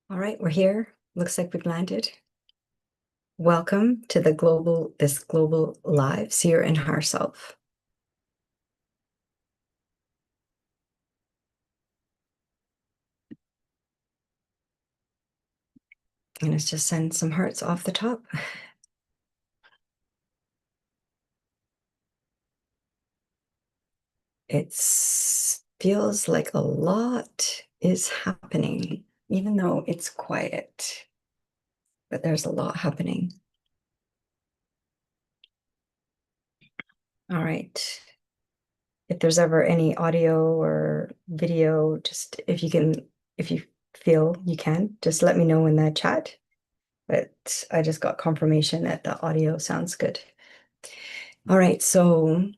All right, we're here. Looks like we've landed. Welcome to this global live Seer and Higher Self. And let's just send some hearts off the top. It feels like a lot is happening, even though it's quiet, but there's a lot happening. All right. If there's ever any audio or video, just if you feel you can, just let me know in the chat. But I just got confirmation that the audio sounds good. All right, so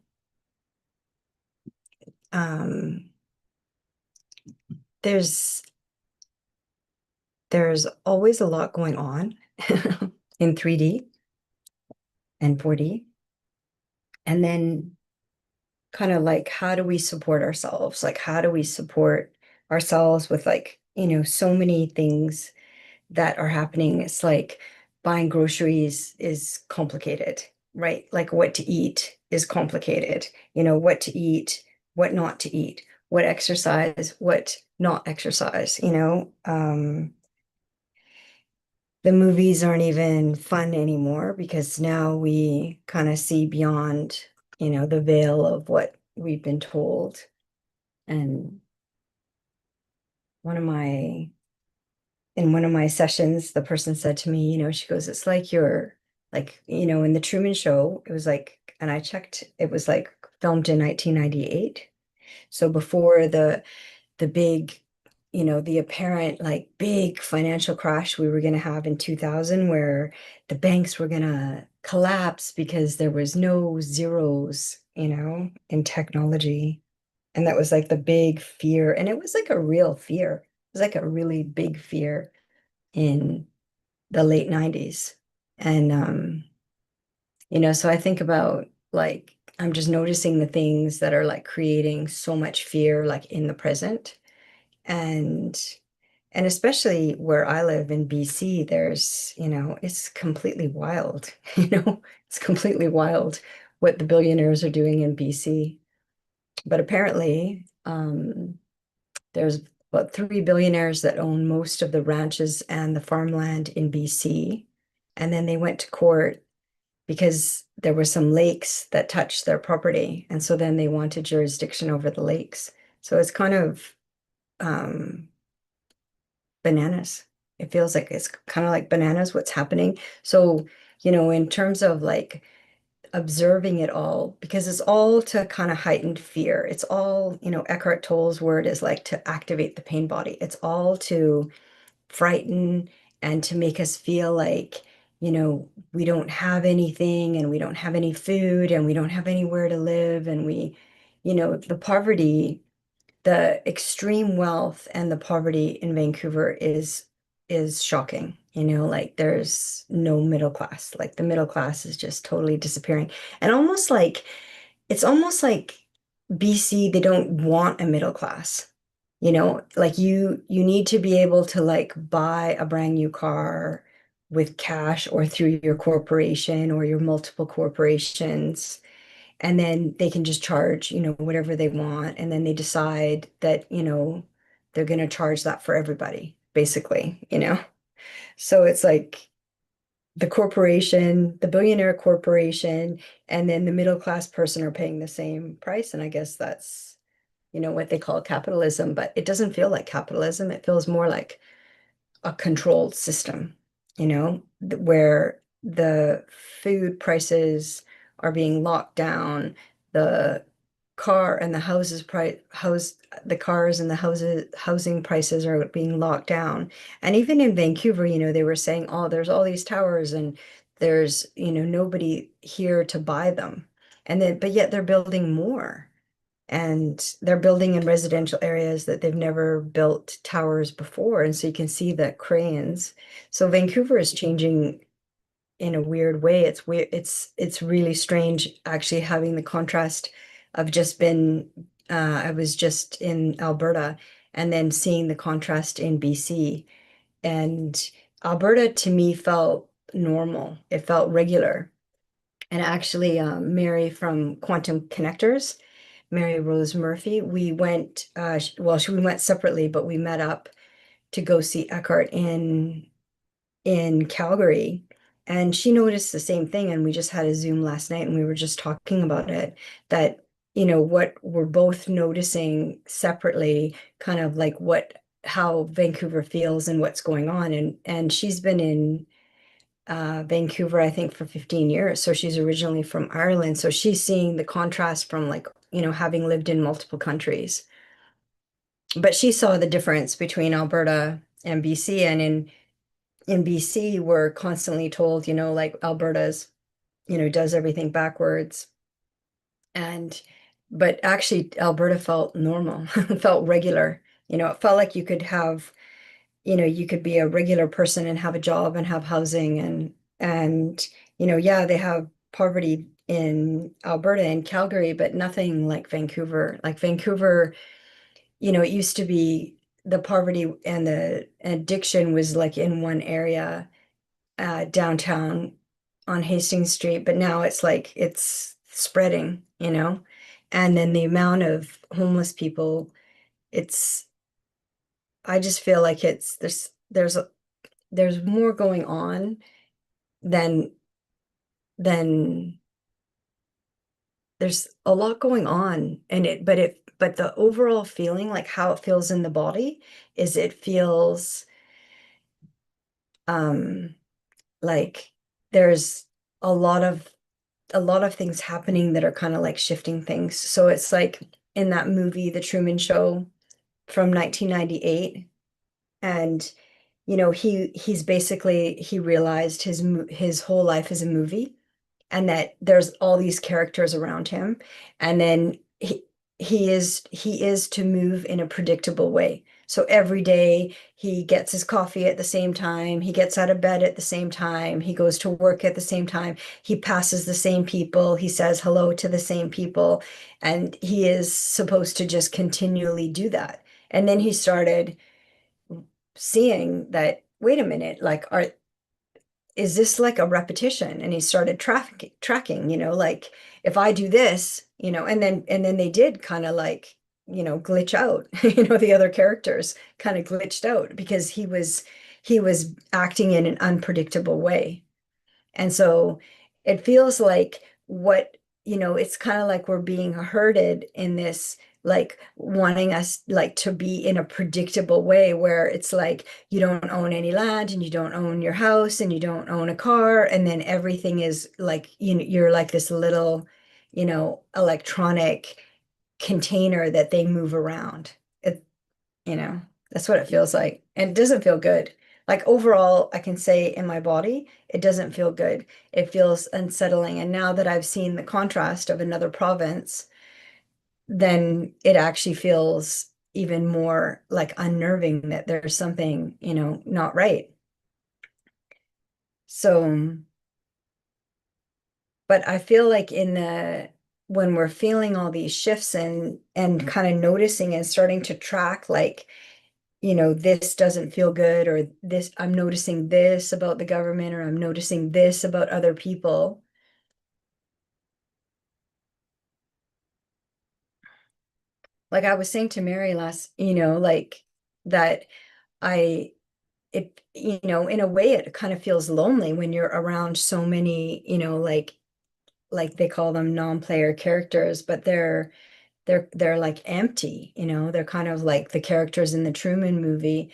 there's always a lot going on in 3D and 4D. And then kind of like, how do we support ourselves? Like, how do we support ourselves with like, so many things that are happening? It's like buying groceries is complicated, right? Like what to eat is complicated, what to eat, what not to eat, what exercise, what not exercise, the movies aren't even fun anymore because now we kind of see beyond, the veil of what we've been told. And in one of my sessions, the person said to me, she goes, it's like you're like, in the Truman Show, it was like, and I checked, it was like filmed in 1998. So before the big, the apparent like big financial crash we were going to have in 2000, where the banks were going to collapse because there was no zeros, in technology. And that was like the big fear. And it was like a real fear. It was like a really big fear in the late 90s. And, so I think about like, I'm just noticing the things that are like creating so much fear, like in the present. And especially where I live in BC, there's, it's completely wild, it's completely wild what the billionaires are doing in BC. But apparently, there's about 3 billionaires that own most of the ranches and the farmland in BC. And then they went to court because there were some lakes that touched their property. And so then they wanted jurisdiction over the lakes. So it's kind of bananas. It feels like it's kind of like bananas what's happening. So, in terms of like observing it all, because it's all to kind of heightened fear. It's all, Eckhart Tolle's word is like to activate the pain body. It's all to frighten and to make us feel like, we don't have anything and we don't have any food and we don't have anywhere to live. And the poverty, the extreme wealth and the poverty in Vancouver is shocking. Like there's no middle class. Like the middle class is just totally disappearing. And it's almost like BC, they don't want a middle class. Like you need to be able to like buy a brand new car with cash or through your corporation or your multiple corporations, and then they can just charge, whatever they want. And then they decide that, they're going to charge that for everybody, basically. So it's like the corporation, the billionaire corporation, and then the middle class person are paying the same price. And I guess that's, what they call capitalism, but it doesn't feel like capitalism. It feels more like a controlled system, where the food prices are being locked down, the car and the the cars and the housing prices are being locked down. And even in Vancouver, they were saying, oh, there's all these towers and there's, nobody here to buy them. And then, but yet they're building more. And they're building in residential areas that they've never built towers before. And so you can see the cranes. So Vancouver is changing in a weird way. It's weird. It's really strange actually having the contrast of just been I was just in Alberta and then seeing the contrast in BC. And Alberta to me felt normal. It felt regular. And actually, Mary from Quantum Connectors, Mary Rose Murphy, we went, we went separately, but we met up to go see Eckhart in Calgary. And she noticed the same thing. And we just had a Zoom last night and we were just talking about it, that, what we're both noticing separately, kind of like how Vancouver feels and what's going on. And she's been in Vancouver, I think, for 15 years. So she's originally from Ireland. So she's seeing the contrast from like, having lived in multiple countries. But she saw the difference between Alberta and BC. And in BC, we're constantly told, like Alberta's, does everything backwards. And but actually Alberta felt normal, felt regular. It felt like you could have, you could be a regular person and have a job and have housing and yeah, they have poverty in Alberta and Calgary, but nothing like Vancouver. Like Vancouver, it used to be the poverty and the addiction was like in one area, downtown on Hastings Street, but now it's like it's spreading, and then the amount of homeless people, it's I just feel like it's there's more going on than than there's a lot going on, and but the overall feeling, like how it feels in the body, is it feels um like there's a lot of things happening that are kind of like shifting things. So it's like in that movie, The Truman Show from 1998, and he's basically he realized his whole life is a movie, and that there's all these characters around him, and then he is to move in a predictable way. So every day he gets his coffee at the same time, he gets out of bed at the same time, he goes to work at the same time, he passes the same people, he says hello to the same people, and he is supposed to just continually do that. And then he started seeing that, wait a minute, like, is this like a repetition? And he started tracking, like if I do this, and then they did kind of like, glitch out, the other characters kind of glitched out because he was acting in an unpredictable way. And so it feels like it's kind of like we're being herded in this, like wanting us like to be in a predictable way where it's like you don't own any land and you don't own your house and you don't own a car. And then everything is like, you're like this little, electronic container that they move around. You know, that's what it feels like. And it doesn't feel good. Like overall, I can say in my body, it doesn't feel good. It feels unsettling. And now that I've seen the contrast of another province, then it actually feels even more like unnerving that there's something, not right. So, but I feel like when we're feeling all these shifts and kind of noticing and starting to track, like, this doesn't feel good, or this, I'm noticing this about the government, or I'm noticing this about other people. Like I was saying to Mary last, like that I, in a way, it kind of feels lonely when you're around so many, like they call them non-player characters, but they're like empty, they're kind of like the characters in the Truman movie,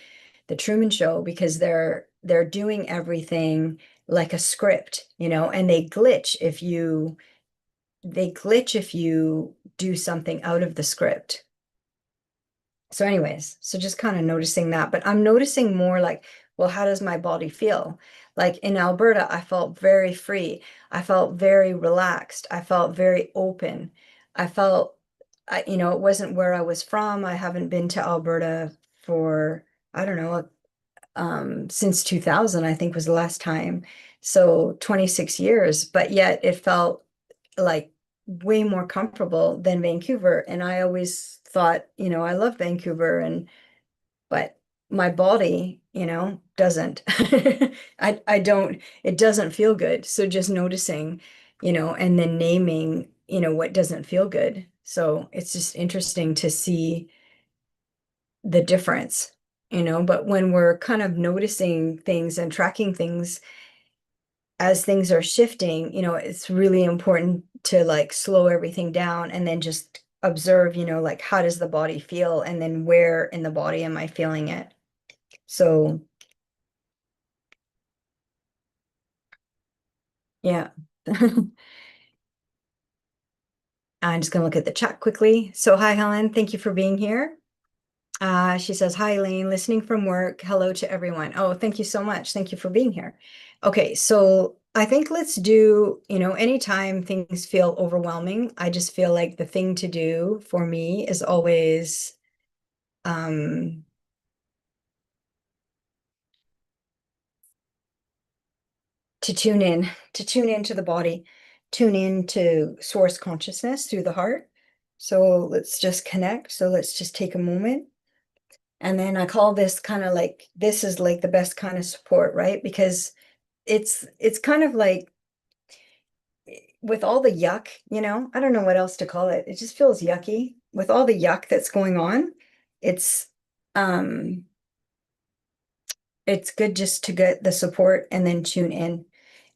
the Truman Show, because they're doing everything like a script, and they glitch if you do something out of the script. So anyways, so just kind of noticing that, but I'm noticing more like well, how does my body feel? Like in Alberta, I felt very free. I felt very relaxed. I felt very open. I felt, it wasn't where I was from. I haven't been to Alberta for, I don't know, since 2000, I think was the last time. So 26 years, but yet it felt like way more comfortable than Vancouver. And I always thought, I love Vancouver but my body, doesn't. I don't, it doesn't feel good. So just noticing, and then naming, what doesn't feel good. So it's just interesting to see the difference, but when we're kind of noticing things and tracking things as things are shifting, it's really important to like slow everything down and then just observe, like how does the body feel and then where in the body am I feeling it? So yeah. I'm just gonna look at the chat quickly. So hi, Helen, thank you for being here. She says, hi, Elaine, listening from work. Hello to everyone. Oh, thank you so much. Thank you for being here. Okay, so I think let's do, anytime things feel overwhelming, I just feel like the thing to do for me is always um, to tune into the body, tune into source consciousness through the heart. So let's just connect. So let's just take a moment. And then I call this kind of like, this is like the best kind of support, right? Because it's kind of like with all the yuck, I don't know what else to call it. It just feels yucky with all the yuck that's going on. It's um it's good just to get the support and then tune in.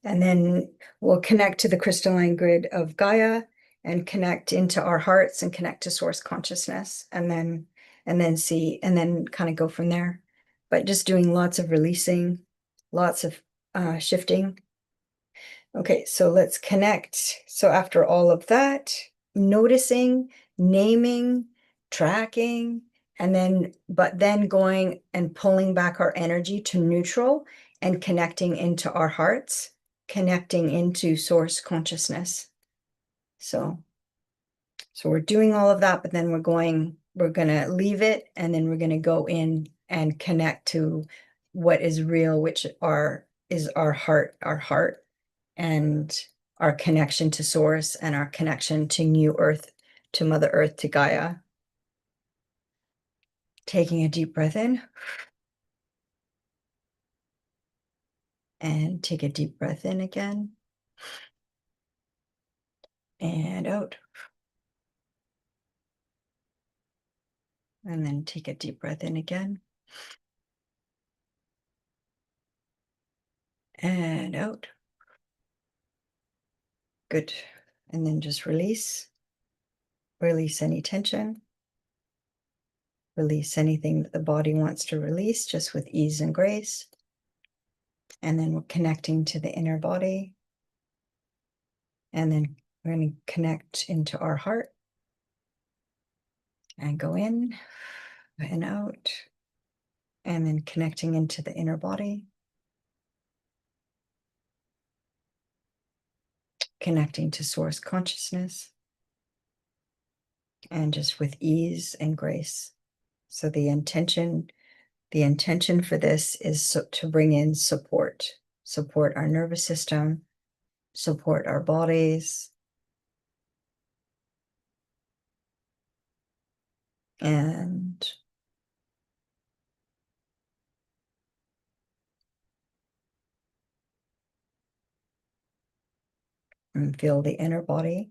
And then we'll connect to the crystalline grid of Gaia and connect into our hearts and connect to source consciousness and then kind of go from there. But just doing lots of releasing, lots of shifting. Okay, so let's connect. So after all of that, noticing, naming, tracking, but then going and pulling back our energy to neutral and connecting into our hearts, connecting into source consciousness. So, so we're doing all of that, but then we're gonna leave it, and then we're gonna go in and connect to what is real, which is our heart and our connection to source and our connection to new earth, to Mother Earth, to Gaia. Taking a deep breath in and take a deep breath in again and out. And then take a deep breath in again and out. Good. And then just release. Release any tension. Release anything that the body wants to release, just with ease and grace. And then we're connecting to the inner body. And then we're going to connect into our heart and go in and out. And then connecting into the inner body. Connecting to source consciousness. And just with ease and grace. So the intention for this is to bring in support our nervous system, support our bodies, and feel the inner body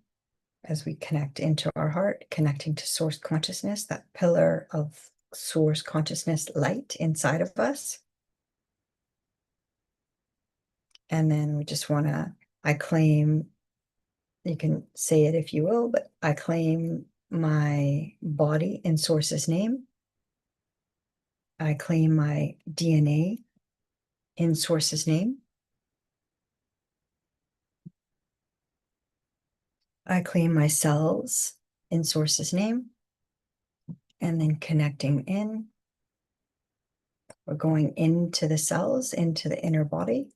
as we connect into our heart, connecting to source consciousness, that pillar of source consciousness light inside of us. And then we just want to, I claim, you can say it if you will, but I claim my body in source's name. I claim my DNA in source's name. I claim my cells in source's name. And then connecting in We're going into the cells, into the inner body.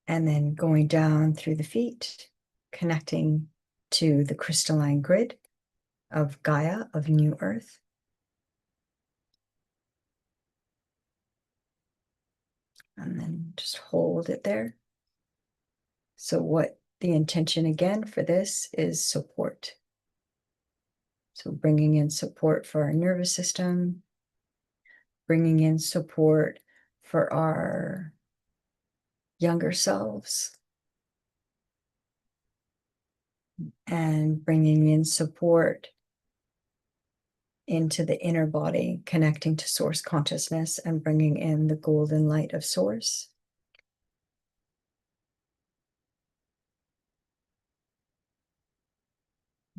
And then going down through the feet, connecting to the crystalline grid of Gaia, of New Earth. And then just hold it there. So what the intention again for this is support. So bringing in support for our nervous system, bringing in support for our younger selves, and bringing in support into the inner body, connecting to source consciousness and bringing in the golden light of source.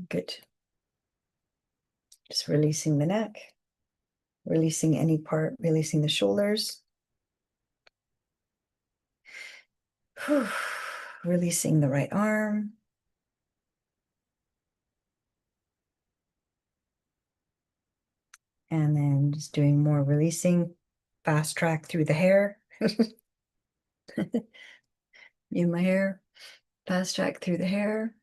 Good. Just releasing the neck, releasing any part, releasing the shoulders. Releasing the right arm. And then just doing more releasing, fast track through the hair. In my hair, fast track through the hair.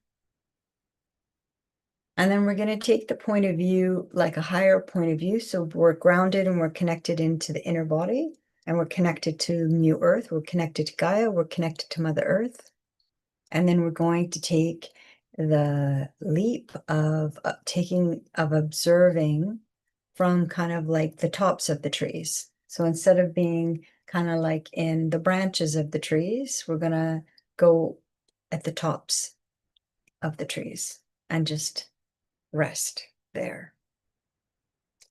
And then we're going to take the point of view, like a higher point of view. So we're grounded and we're connected into the inner body, and we're connected to New Earth. We're connected to Gaia. We're connected to Mother Earth. And then we're going to take the leap of observing from kind of like the tops of the trees. So instead of being kind of like in the branches of the trees, we're going to go at the tops of the trees and just rest there.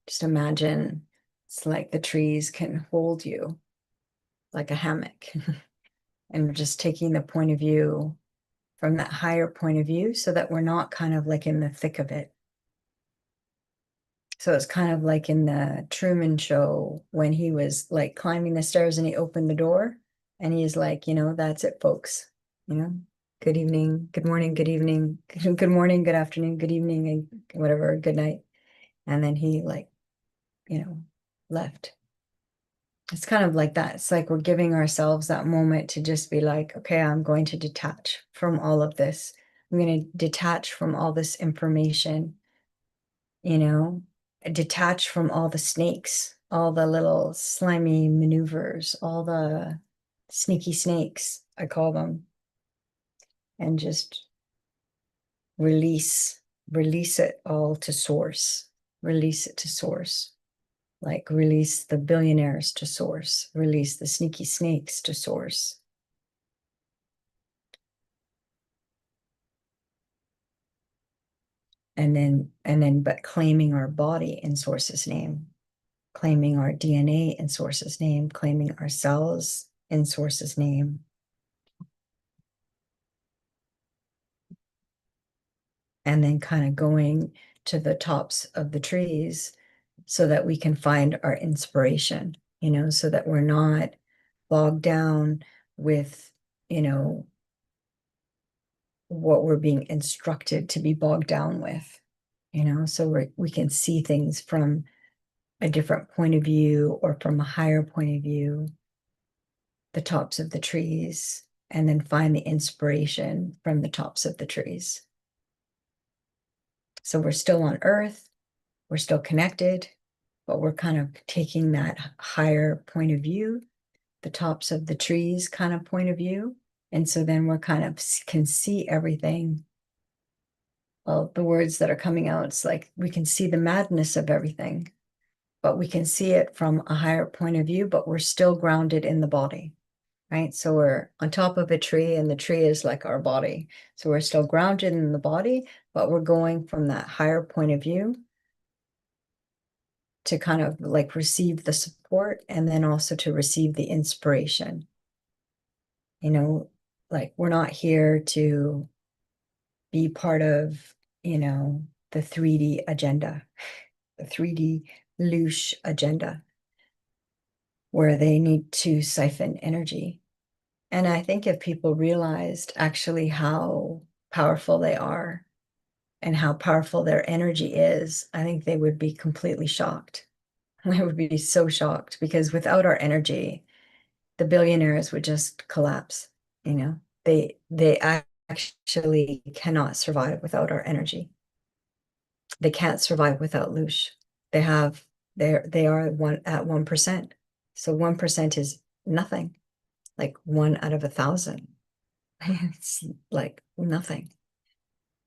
Just imagine it's like the trees can hold you like a hammock. And we're just taking the point of view from that higher point of view so that we're not kind of like in the thick of it. So it's kind of like in the Truman Show when he was like climbing the stairs and he opened the door and he's like, that's it, folks. Good evening, good morning, good evening, good morning, good afternoon, good evening, and whatever, good night. And then he left. It's kind of like that. It's like we're giving ourselves that moment to just be like, okay, I'm going to detach from all of this. I'm going to detach from all this information, detach from all the snakes, all the little slimy maneuvers, all the sneaky snakes, I call them, and just release it all to source, release it to source. Like release the billionaires to source, release the sneaky snakes to source. But claiming our body in source's name, claiming our DNA in source's name, claiming our cells in source's name. And then kind of going to the tops of the trees so that we can find our inspiration, so that we're not bogged down with, what we're being instructed to be bogged down with, so we can see things from a different point of view or from a higher point of view, the tops of the trees, and then find the inspiration from the tops of the trees. So we're still on Earth, we're still connected, but we're kind of taking that higher point of view, the tops of the trees kind of point of view. And so then we're kind of can see everything. Well, the words that are coming out, it's like we can see the madness of everything, but we can see it from a higher point of view, but we're still grounded in the body, right? So we're on top of a tree and the tree is like our body. So we're still grounded in the body, but we're going from that higher point of view to kind of like receive the support and then also to receive the inspiration. Like we're not here to be part of, the 3D agenda, the 3D loosh agenda, where they need to siphon energy. And I think if people realized actually how powerful they are, and how powerful their energy is, I think they would be completely shocked. They would be so shocked because without our energy, the billionaires would just collapse. You know, they actually cannot survive without our energy. They can't survive without Lush. They are one at 1%. So 1% is nothing, like 1 out of 1,000. It's like nothing.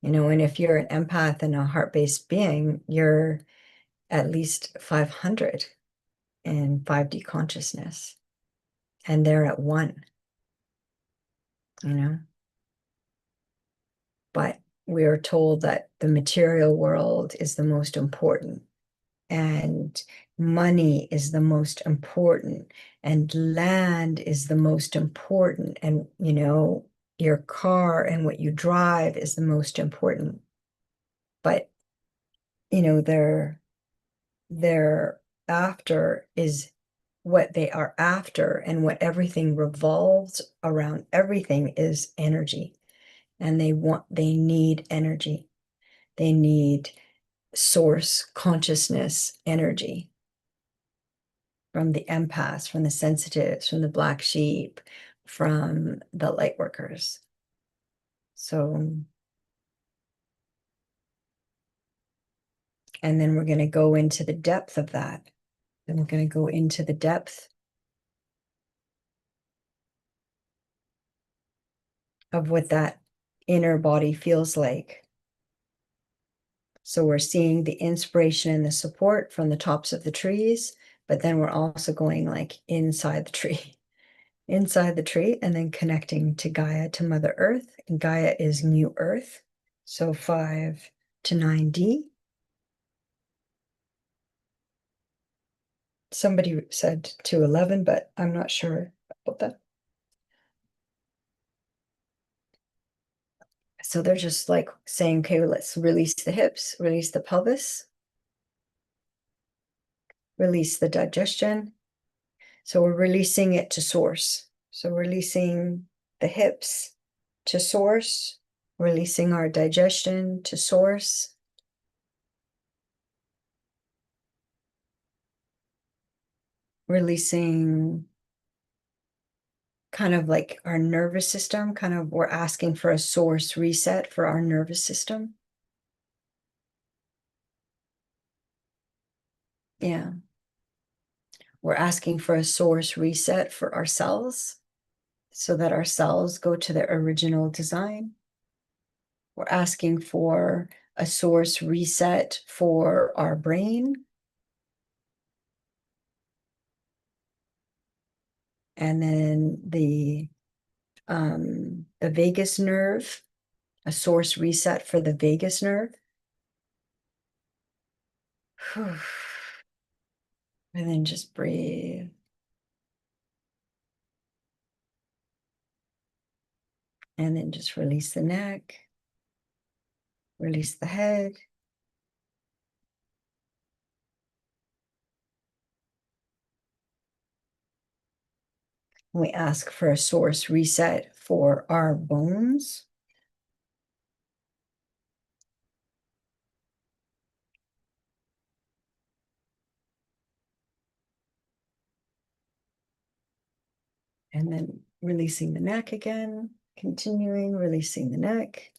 You know, and if you're an empath and a heart-based being, you're at least 500 in 5D consciousness, and they're at 1, you know. But we are told that the material world is the most important, and money is the most important, and land is the most important, and, you know, your car and what you drive is the most important. But, you know, they're after is what they are after, and what everything revolves around, everything is energy. And they need energy. They need source consciousness energy from the empaths, from the sensitives, from the black sheep, from the light workers. So, and then we're going to go into the depth of that. Then we're going to go into the depth of what that inner body feels like. So we're seeing the inspiration and the support from the tops of the trees, but then we're also going like inside the tree, inside the tree, and then connecting to Gaia, to Mother Earth. And Gaia is New Earth. So 5 to 9D. Somebody said to 11, but I'm not sure about that. So they're just like saying, okay, well, let's release the hips, release the pelvis, release the digestion. So we're releasing it to source. So releasing the hips to source, releasing our digestion to source. Releasing kind of like our nervous system, kind of we're asking for a source reset for our nervous system. Yeah. We're asking for a source reset for our cells so that our cells go to their original design. We're asking for a source reset for our brain. And then the vagus nerve, a source reset for the vagus nerve. And then just breathe. And then just release the neck, release the head. We ask for a source reset for our bones. And then releasing the neck again, continuing, releasing the neck.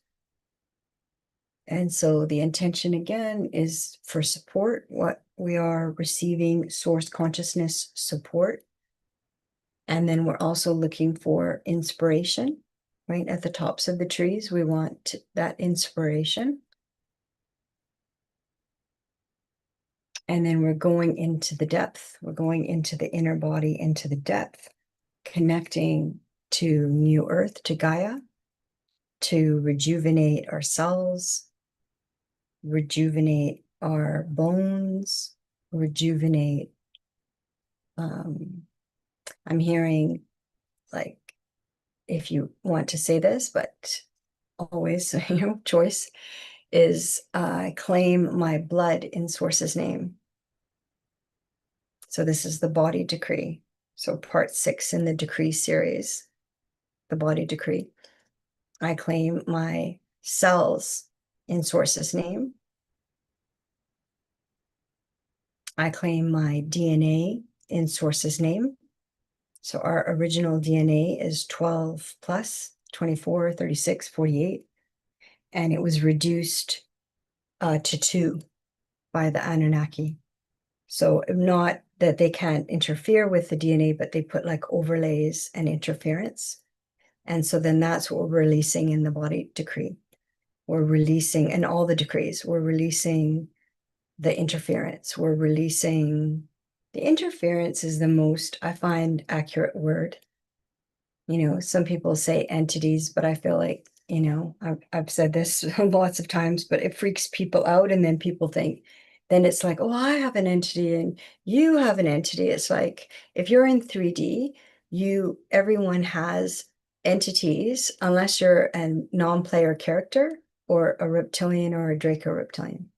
And so the intention again is for support, what we are receiving source consciousness support. And then we're also looking for inspiration, right? At the tops of the trees, we want that inspiration. And then we're going into the depth. We're going into the inner body, into the depth, connecting to New Earth, to Gaia, to rejuvenate our cells, rejuvenate our bones, rejuvenate. I'm hearing, like, if you want to say this, but always, choice is claim my blood in Source's name. So this is the body decree. So part 6 in the decree series, the body decree. I claim my cells in Source's name. I claim my DNA in Source's name. So our original DNA is 12 plus 24, 36, 48, and it was reduced to 2 by the Anunnaki. So not that they can't interfere with the DNA, but they put like overlays and interference. And so then that's what we're releasing in the body decree. We're releasing, and all the decrees, we're releasing the interference. We're releasing the interference is the most, I find, accurate word. Some people say entities, but I feel like, I've said this lots of times, but it freaks people out. And then people think, then it's like, oh, I have an entity and you have an entity. It's like, if you're in 3D, everyone has entities, unless you're a non-player character or a reptilian or a Draco reptilian.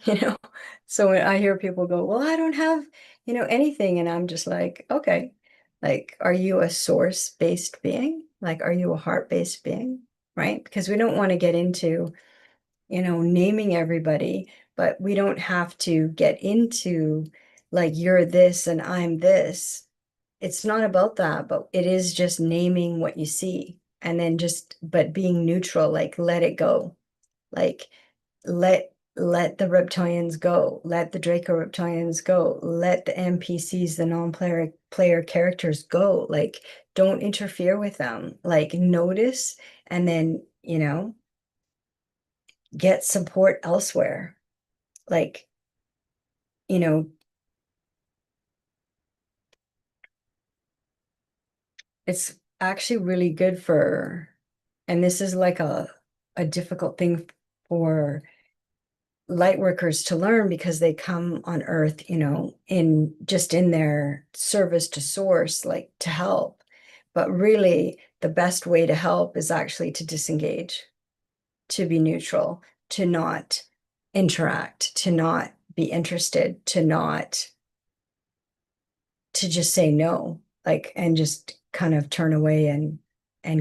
you know so when I hear people go, well, I don't have anything, and I'm just like, okay, like, are you a source-based being? Like, are you a heart-based being? Right? Because we don't want to get into naming everybody, but we don't have to get into like, you're this and I'm this. It's not about that, but it is just naming what you see, and then but being neutral, like, let it go. Like, let the reptilians go, let the Draco reptilians go, let the NPCs, the non-player characters go. Like, don't interfere with them. Like, notice, and then get support elsewhere. Like, you know it's actually really good for, and this is like a difficult thing for light workers to learn, because they come on earth, in their service to source, like, to help. But really, the best way to help is actually to disengage, to be neutral, to not interact, to not be interested, to just say no, like, and just kind of turn away and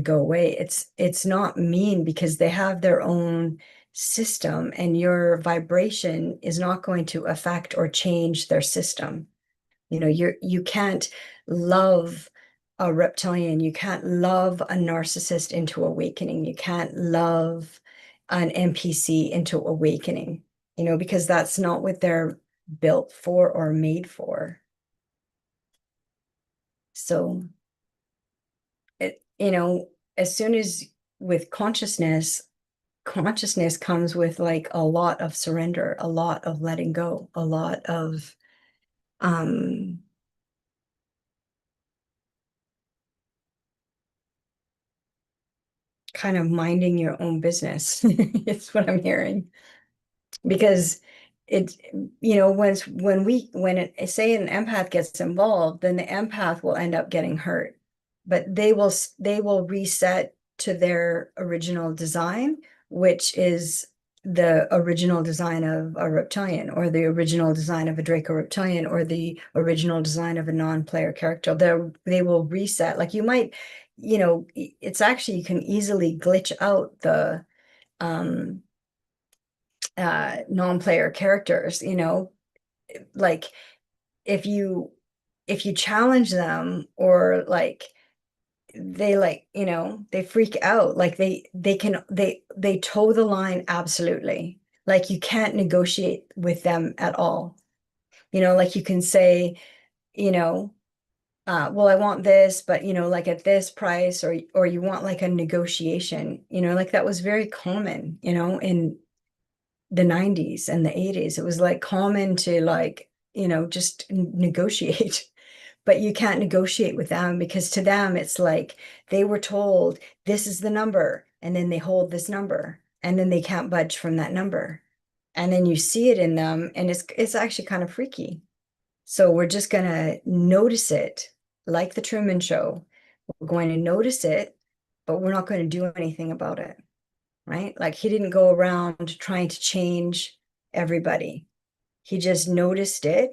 go away. It's not mean, because they have their own system, and your vibration is not going to affect or change their system. You can't love a reptilian, you can't love a narcissist into awakening, you can't love an NPC into awakening, because that's not what they're built for or made for. So as soon as, with consciousness comes with like a lot of surrender, a lot of letting go, a lot of um kind of minding your own business. It's what I'm hearing. Because it say an empath gets involved, then the empath will end up getting hurt, but they will reset to their original design, which is the original design of a reptilian, or the original design of a Draco reptilian, or the original design of a non-player character. They will reset. Like, you might, it's actually, you can easily glitch out the non-player characters, like, if you challenge them, or like, they freak out, like, they toe the line, absolutely. Like, you can't negotiate with them at all. Like, you can say, well, I want this, but like, at this price, or you want like a negotiation, like, that was very common, in the 90s and the 80s. It was like common to, like, just negotiate. But you can't negotiate with them, because to them it's like they were told this is the number, and then they hold this number, and then they can't budge from that number. And then you see it in them, and it's actually kind of freaky. So we're just going to notice it, like the Truman Show. We're going to notice it, but we're not going to do anything about it. Right? Like, he didn't go around trying to change everybody. He just noticed it,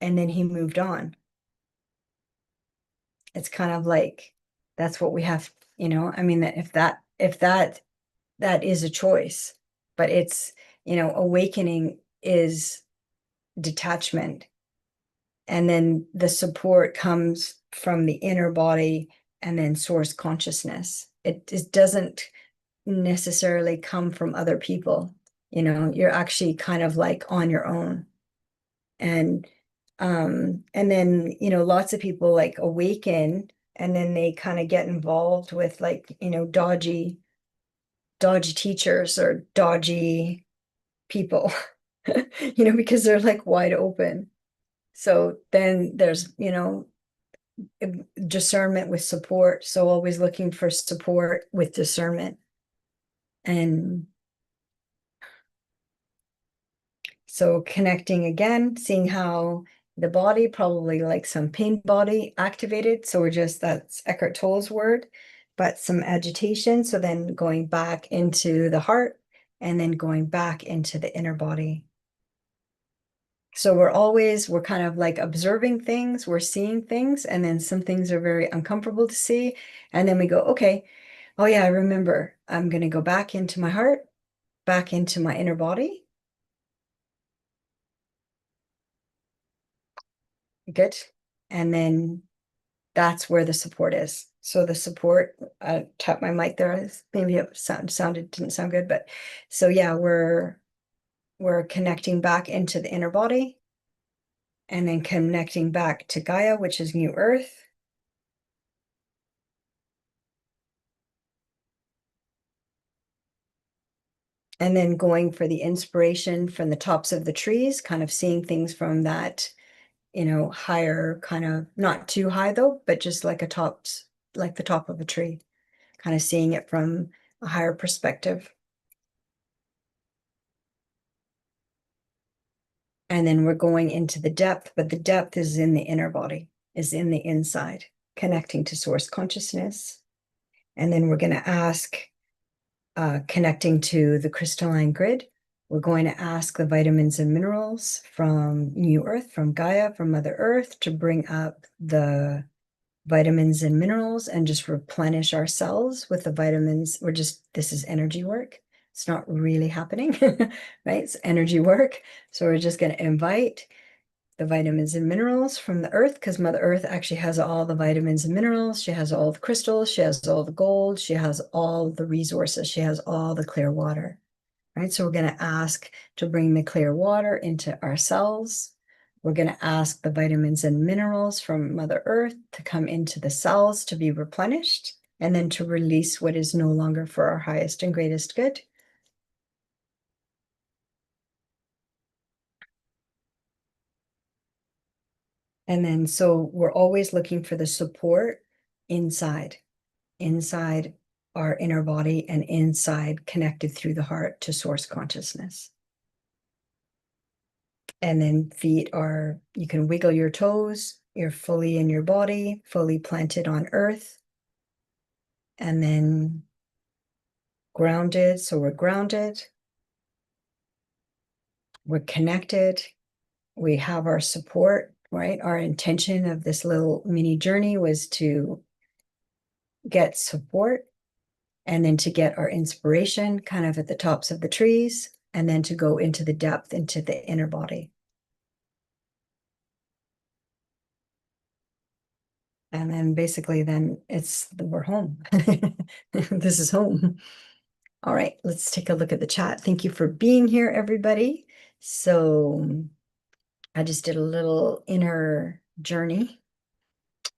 and then he moved on. It's kind of like, that's what we have, I mean, that if that is a choice, but it's, awakening is detachment. And then the support comes from the inner body and then source consciousness. It doesn't necessarily come from other people. You're actually kind of like on your own. And and then, lots of people like awaken and then they kind of get involved with like, dodgy teachers or dodgy people, because they're like wide open. So then there's, discernment with support. So always looking for support with discernment. And so connecting again, seeing how the body, probably like some pain body activated. So that's Eckhart Tolle's word, but some agitation. So then going back into the heart and then going back into the inner body. So we're kind of like observing things, we're seeing things, and then some things are very uncomfortable to see. And then we go, okay, oh yeah, I remember. I'm going to go back into my heart, back into my inner body. Good. And then that's where the support is. So the support, I tapped my mic there. Maybe it didn't sound good, but so yeah, we're connecting back into the inner body and then connecting back to Gaia, which is new earth. And then going for the inspiration from the tops of the trees, kind of seeing things from that, higher kind of, not too high though, but just like like the top of a tree, kind of seeing it from a higher perspective. And then we're going into the depth, but the depth is in the inner body, is in the inside, connecting to source consciousness. And then we're going to ask, connecting to the crystalline grid, we're going to ask the vitamins and minerals from New Earth, from Gaia, from Mother Earth to bring up the vitamins and minerals and just replenish ourselves with the vitamins. This is energy work. It's not really happening, right? It's energy work. So we're just going to invite the vitamins and minerals from the earth, because Mother Earth actually has all the vitamins and minerals. She has all the crystals. She has all the gold. She has all the resources. She has all the clear water, right? So we're going to ask to bring the clear water into our cells. We're going to ask the vitamins and minerals from Mother Earth to come into the cells to be replenished and then to release what is no longer for our highest and greatest good. And then, so we're always looking for the support inside our inner body and inside connected through the heart to source consciousness. And then you can wiggle your toes. You're fully in your body, fully planted on earth. And then grounded. So we're grounded. We're connected. We have our support, right? Our intention of this little mini journey was to get support and then to get our inspiration kind of at the tops of the trees, and then to go into the depth, into the inner body. And then basically then we're home. This is home. All right, let's take a look at the chat. Thank you for being here, everybody. So I just did a little inner journey.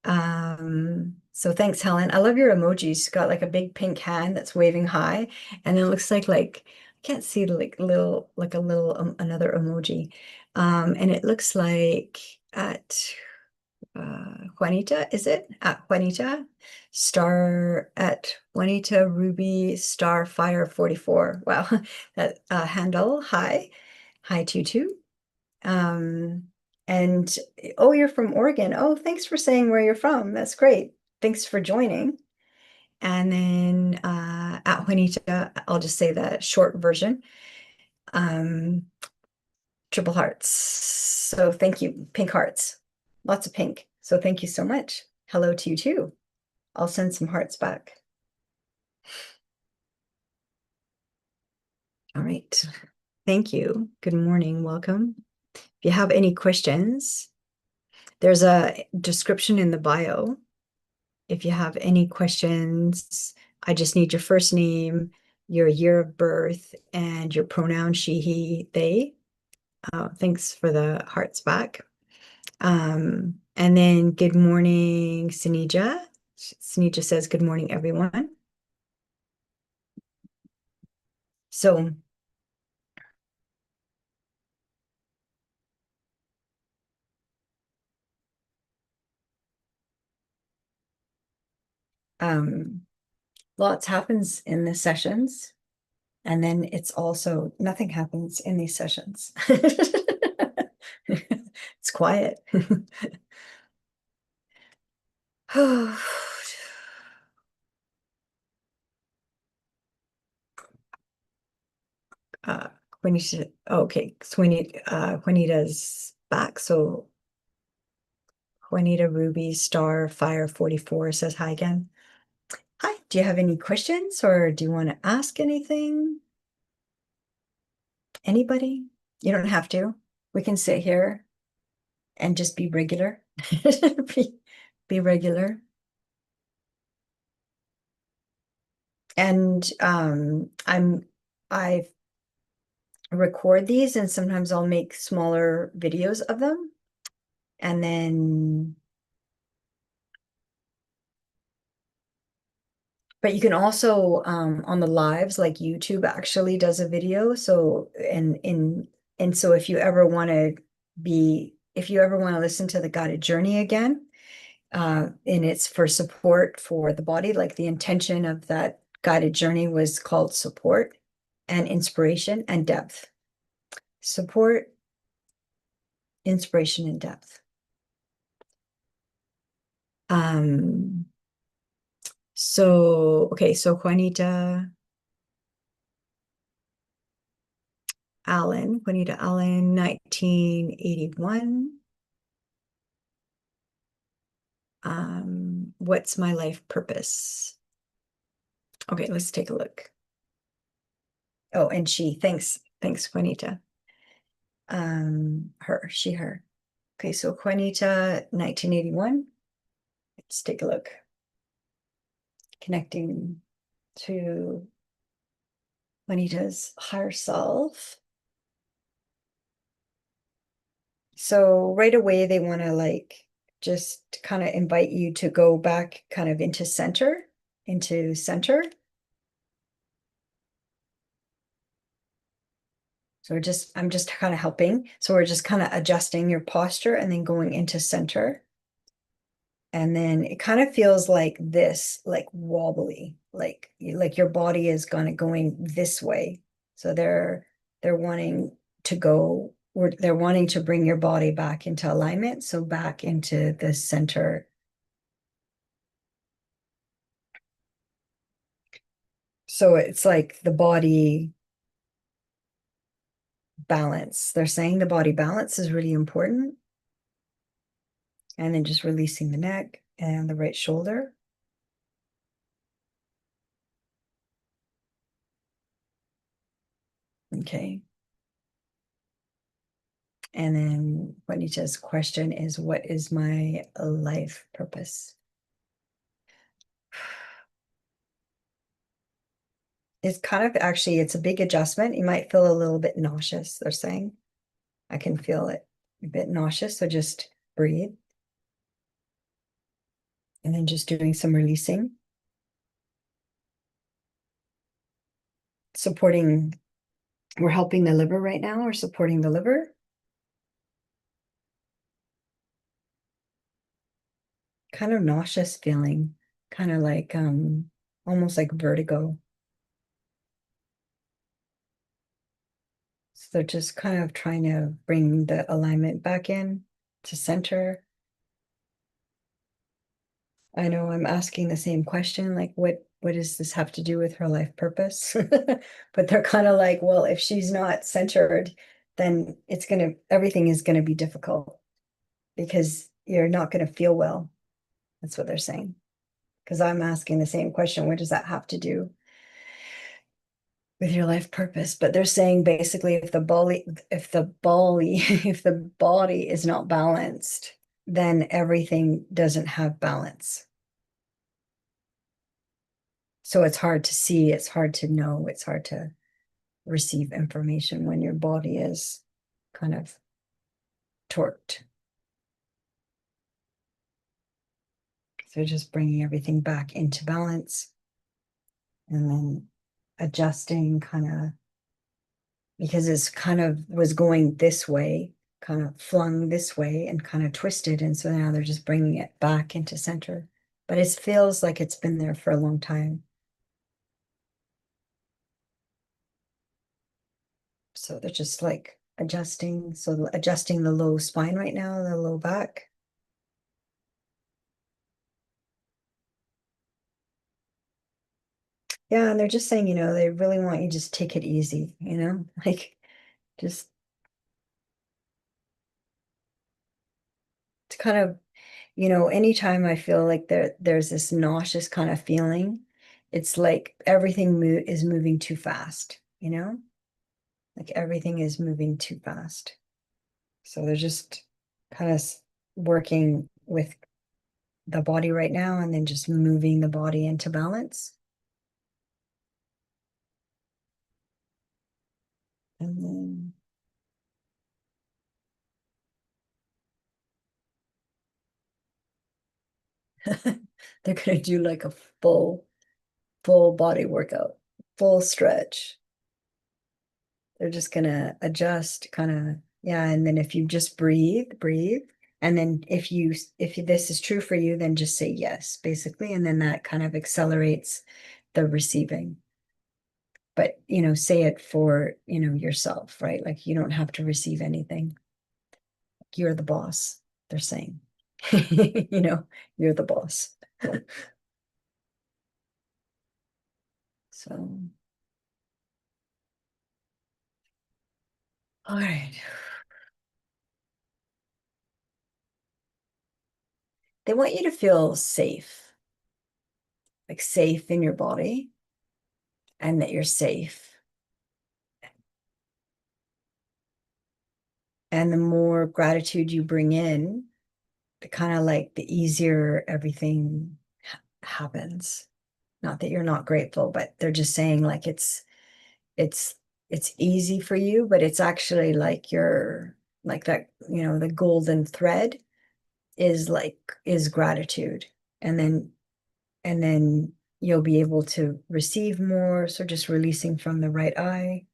So thanks, Helen. I love your emojis. She's got like a big pink hand that's waving high, and it looks like I can't see like another emoji. And it looks like at Juanita, is it? At Juanita, star at Juanita Ruby Star Fire 44. Wow, that handle. Hi Tutu. And oh, you're from Oregon. Oh, thanks for saying where you're from. That's great. Thanks for joining. And then at Juanita, I'll just say the short version. Triple hearts. So thank you. Pink hearts. Lots of pink. So thank you so much. Hello to you too. I'll send some hearts back. All right. Thank you. Good morning. Welcome. If you have any questions, there's a description in the bio. If you have any questions, I just need your first name, your year of birth, and your pronoun she, he, they. Thanks for the hearts back. And then good morning, Sunija. Sunija says, good morning, everyone. So, lots happens in the sessions, and then it's also nothing happens in these sessions. It's quiet. uh, Juanita, okay, Juanita's back. So Juanita Ruby Star Fire 44 says hi again. Hi, do you have any questions or do you want to ask anything? Anybody? You don't have to. We can sit here and just be regular. Be regular. And I record these and sometimes I'll make smaller videos of them. And then, but you can also on the lives, like YouTube actually does a video. So and so if you ever want to if you ever want to listen to the guided journey again, and it's for support for the body, like the intention of that guided journey was called support and inspiration and depth. Support, inspiration, and depth. So, okay, so Juanita Allen, 1981. What's my life purpose? Okay, let's take a look. Oh, and she, thanks, Juanita. She, her. Okay, so Juanita, 1981. Let's take a look. Connecting to Juanita's higher self. So right away, they want to like just kind of invite you to go back kind of into center. So I'm just kind of helping. So we're just kind of adjusting your posture and then going into center. And then it kind of feels like this, like wobbly, like your body is going this way. So they're wanting to go, or they're wanting to bring your body back into alignment. So back into the center. So it's like the body balance. They're saying the body balance is really important. And then just releasing the neck and the right shoulder. Okay. And then Juanita's question is, what is my life purpose? It's kind of actually, it's a big adjustment. You might feel a little bit nauseous, they're saying. I can feel it a bit nauseous, so just breathe. And then just doing some releasing. Supporting, we're helping the liver right now. We're supporting the liver. Kind of nauseous feeling, kind of like almost like vertigo. So just kind of trying to bring the alignment back in to center. I know I'm asking the same question, like what does this have to do with her life purpose? But they're kind of like, well, if she's not centered, then everything is gonna be difficult because you're not gonna feel well. That's what they're saying. Because I'm asking the same question, what does that have to do? with your life purpose. But they're saying basically if the body is not balanced, then everything doesn't have balance. So it's hard to see, it's hard to know, it's hard to receive information when your body is kind of torqued. So just bringing everything back into balance and then adjusting kind of, because it's kind of was going this way, kind of flung this way and kind of twisted. And so now they're just bringing it back into center. But it feels like it's been there for a long time. So they're just like adjusting. So adjusting the low spine right now, the low back. Yeah, and they're just saying, they really want you to just take it easy, like just to kind of, anytime I feel like there's this nauseous kind of feeling, it's like everything is moving too fast, like everything is moving too fast. So they're just kind of working with the body right now and then just moving the body into balance. And then they're going to do like a full body workout, full stretch. They're just going to adjust kind of, yeah. And then if you just breathe. And then if this is true for you, then just say yes, basically. And then that kind of accelerates the receiving. But, say it for, yourself, right? Like you don't have to receive anything. You're the boss, they're saying. You're the boss. So, all right. They want you to feel safe, like safe in your body and that you're safe. And the more gratitude you bring in, the kind of like the easier everything happens. Not that you're not grateful, but they're just saying like it's it's easy for you, but it's actually like you're like that, the golden thread is gratitude. And then you'll be able to receive more. So just releasing from the right eye.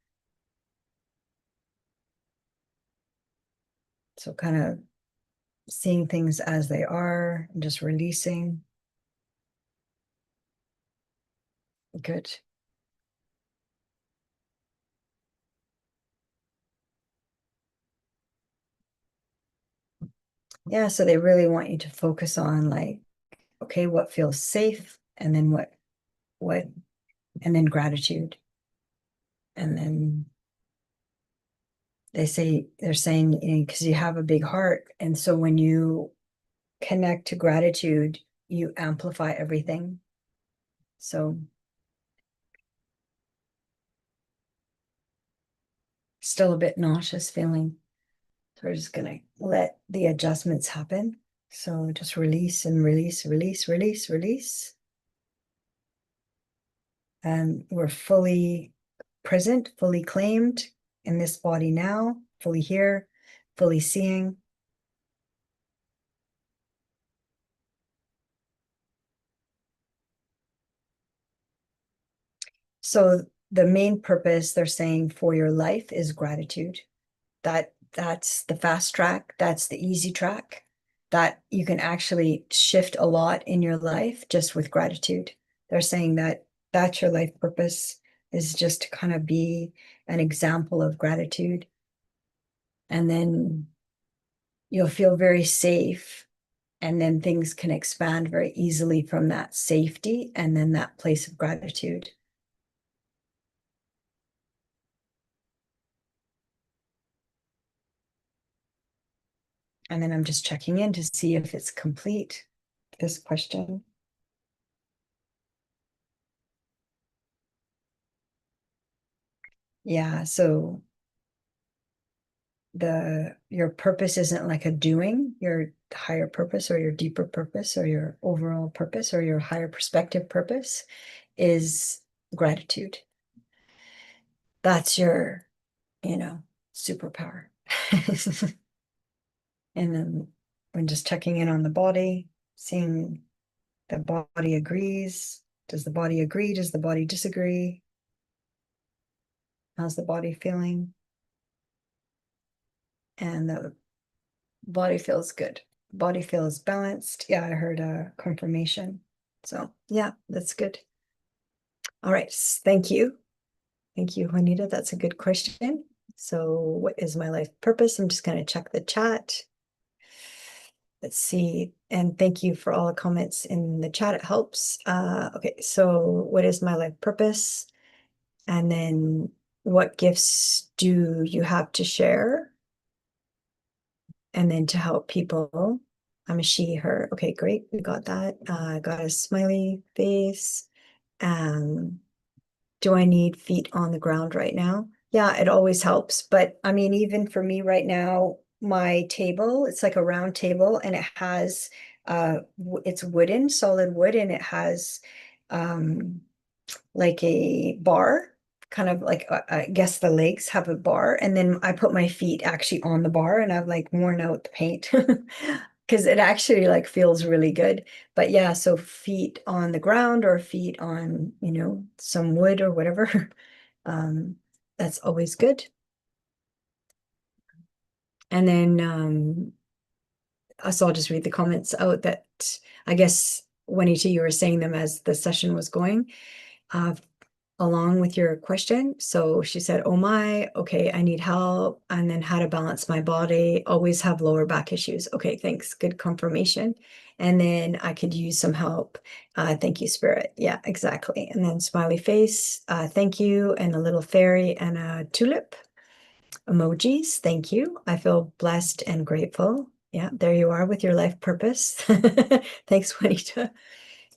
So kind of seeing things as they are and just releasing. Good. Yeah, so they really want you to focus on like, okay, what feels safe, and then what, and then gratitude. And then they're saying, because you have a big heart. And so when you connect to gratitude, you amplify everything. So still a bit nauseous feeling. So we're just gonna let the adjustments happen. So just release and release, release, release, release. And we're fully present, fully claimed in this body now, fully here, fully seeing. So the main purpose they're saying for your life is gratitude. That's the fast track, that's the easy track, that you can actually shift a lot in your life just with gratitude. They're saying that that's your life purpose, is just to kind of be an example of gratitude. And then you'll feel very safe, and then things can expand very easily from that safety and then that place of gratitude. And then I'm just checking in to see if it's complete, this question. Yeah, so your purpose isn't like a doing, your higher purpose or your deeper purpose or your overall purpose or your higher perspective purpose is gratitude. That's your, you know, superpower. And then when just checking in on the body, seeing the body agrees. Does the body agree? Does the body disagree? How's the body feeling? And the body feels good. Body feels balanced. Yeah, I heard a confirmation. So yeah, that's good. All right. Thank you. Thank you, Juanita. That's a good question. So what is my life purpose? I'm just going to check the chat. Let's see. And thank you for all the comments in the chat. It helps. Okay, so what is my life purpose? And then what gifts do you have to share? And then to help people. I'm a she, her. Okay, great. We got that. Got a smiley face. Um, do I need feet on the ground right now? Yeah, it always helps. But I mean, even for me right now, my table, it's like a round table and it has it's wooden, solid wood, and it has um like a bar, kind of like I guess the legs have a bar, and then I put my feet actually on the bar, and I've like worn out the paint because it actually like feels really good. But yeah, so feet on the ground or feet on, some wood or whatever. Um, that's always good. And then so I'll just read the comments out that I guess Juanita, you were saying them as the session was going. Uh, along with your question. So she said, oh my, okay, I need help. And then how to balance my body, always have lower back issues. Okay, thanks. Good confirmation. And then I could use some help. Thank you, Spirit. Yeah, exactly. And then smiley face, thank you. And a little fairy and a tulip emojis. Thank you. I feel blessed and grateful. Yeah, there you are with your life purpose. Thanks, Juanita.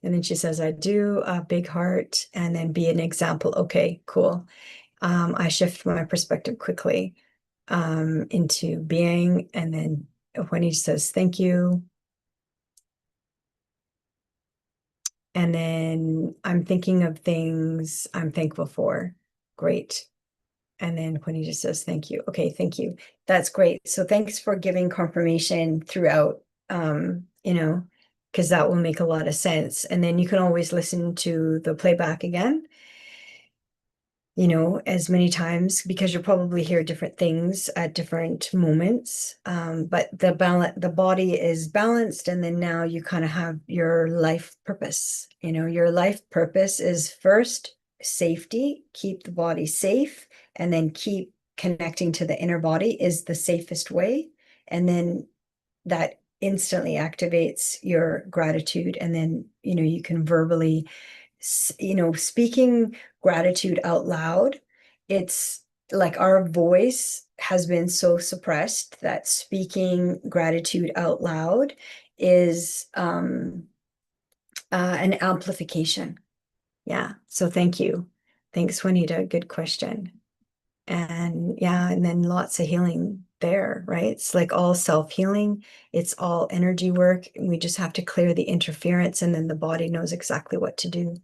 And then she says, I do a big heart and then be an example. Okay, cool. I shift my perspective quickly into being. And then when he says, thank you. And then I'm thinking of things I'm thankful for. Great. And then when he just says, thank you. Okay, thank you. That's great. So thanks for giving confirmation throughout, because that will make a lot of sense. And then you can always listen to the playback again, as many times because you'll probably hear different things at different moments. But the body is balanced, and then now you kind of have your life purpose. Your life purpose is first safety, keep the body safe, and then keep connecting to the inner body is the safest way. And then that instantly activates your gratitude. And then, you can verbally speaking gratitude out loud, it's like our voice has been so suppressed that speaking gratitude out loud is an amplification. Yeah. So thank you. Thanks, Juanita. Good question. And yeah, and then lots of healing there, right? It's like all self-healing. It's all energy work. We just have to clear the interference, and then the body knows exactly what to do.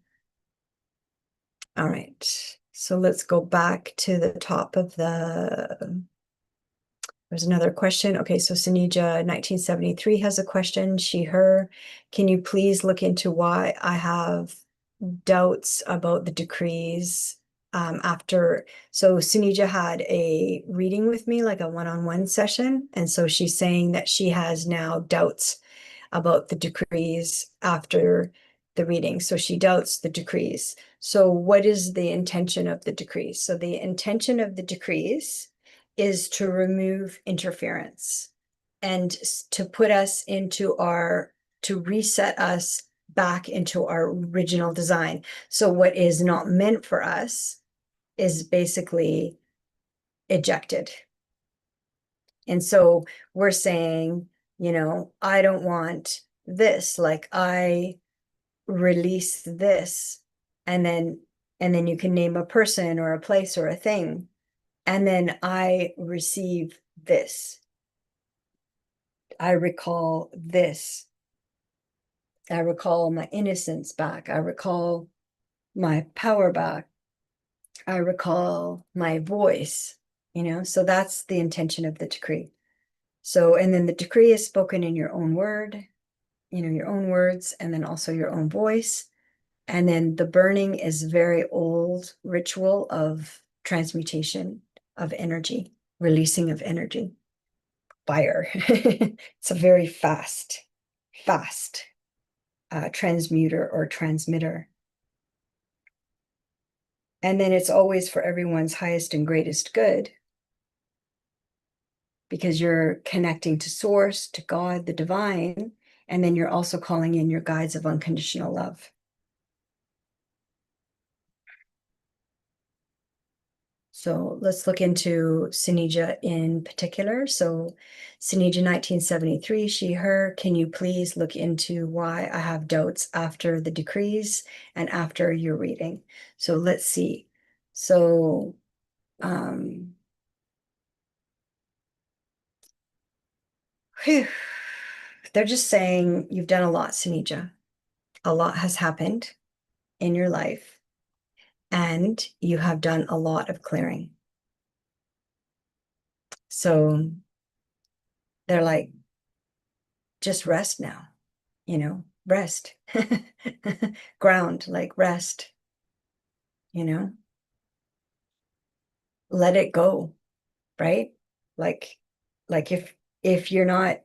All right, so let's go back to the top of there's another question. Okay, so Sunija 1973 has a question. She, her, can you please look into why I have doubts about the decrees after, so Sunija had a reading with me, like a one-on-one session. And so she's saying that she has now doubts about the decrees after the reading. So she doubts the decrees. So what is the intention of the decrees? So the intention of the decrees is to remove interference and to put us into to reset us back into our original design. So what is not meant for us is basically ejected. And so we're saying, I don't want this, like I release this, and then you can name a person or a place or a thing. And then I receive this. I recall this. I recall my innocence back. I recall my power back. I recall my voice, so that's the intention of the decree. So, and then the decree is spoken in your own word, your own words, and then also your own voice. And then the burning is very old ritual of transmutation of energy, releasing of energy, fire. It's a very fast transmuter or transmitter. And then it's always for everyone's highest and greatest good, because you're connecting to source, to God, the divine, and then you're also calling in your guides of unconditional love. So let's look into Sinija in particular. So Sinija 1973, she, her, can you please look into why I have doubts after the decrees and after your reading? So let's see. So they're just saying you've done a lot, Sinija. A lot has happened in your life, and you have done a lot of clearing. So they're like, just rest now, rest. Ground, like rest, let it go, right? Like, if you're not,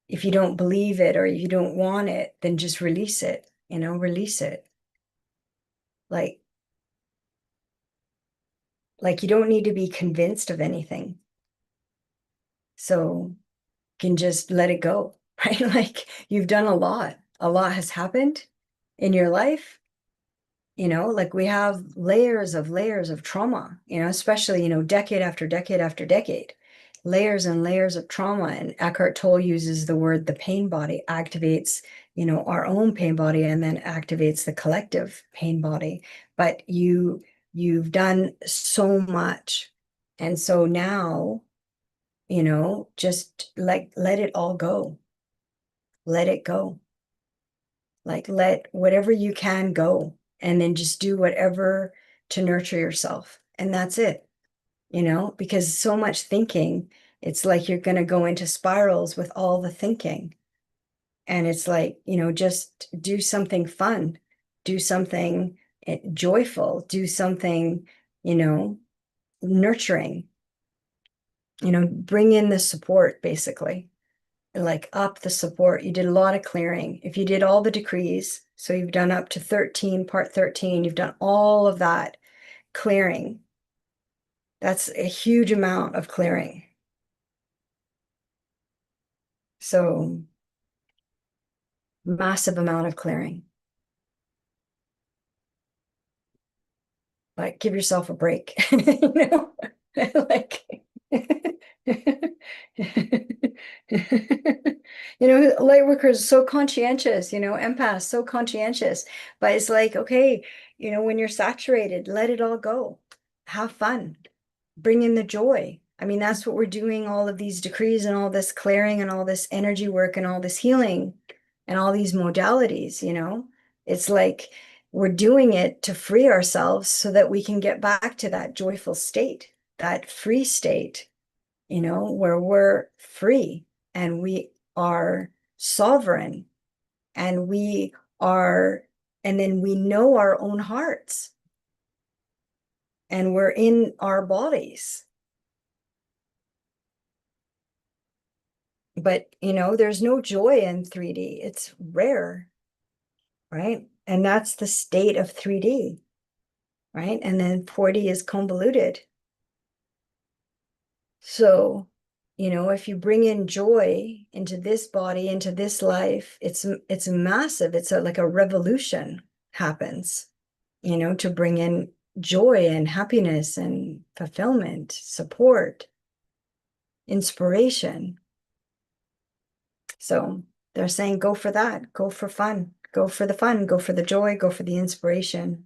if you don't believe it or you don't want it, then just release it, release it. Like you don't need to be convinced of anything. So can just let it go, right? Like you've done a lot. A lot has happened in your life. Like we have layers of trauma, especially, decade after decade after decade, layers and layers of trauma. And Eckhart Tolle uses the word the pain body activates, our own pain body and then activates the collective pain body. But you've done so much. And so now, just like let it all go. Let it go. Like let whatever you can go, and then just do whatever to nurture yourself. And that's it, because so much thinking, it's like you're going to go into spirals with all the thinking. And it's like, just do something fun, do something joyful, do something, nurturing, bring in the support, basically. Like up the support. You did a lot of clearing. If you did all the decrees, so you've done up to 13, part 13, you've done all of that clearing. That's a huge amount of clearing. So massive amount of clearing. Like give yourself a break, like light workers so conscientious, empaths so conscientious, but it's like, okay, when you're saturated, let it all go, have fun, bring in the joy. I mean, that's what we're doing, all of these decrees and all this clearing and all this energy work and all this healing and all these modalities, it's like we're doing it to free ourselves so that we can get back to that joyful state, that free state, where we're free and we are sovereign and we are, and then we know our own hearts and we're in our bodies. But, there's no joy in 3D. It's rare, right? And that's the state of 3D, right? And then 4D is convoluted. So, if you bring in joy into this body, into this life, it's massive. It's like a revolution happens, to bring in joy and happiness and fulfillment, support, inspiration. So they're saying, go for that, go for fun, go for the fun, go for the joy, go for the inspiration.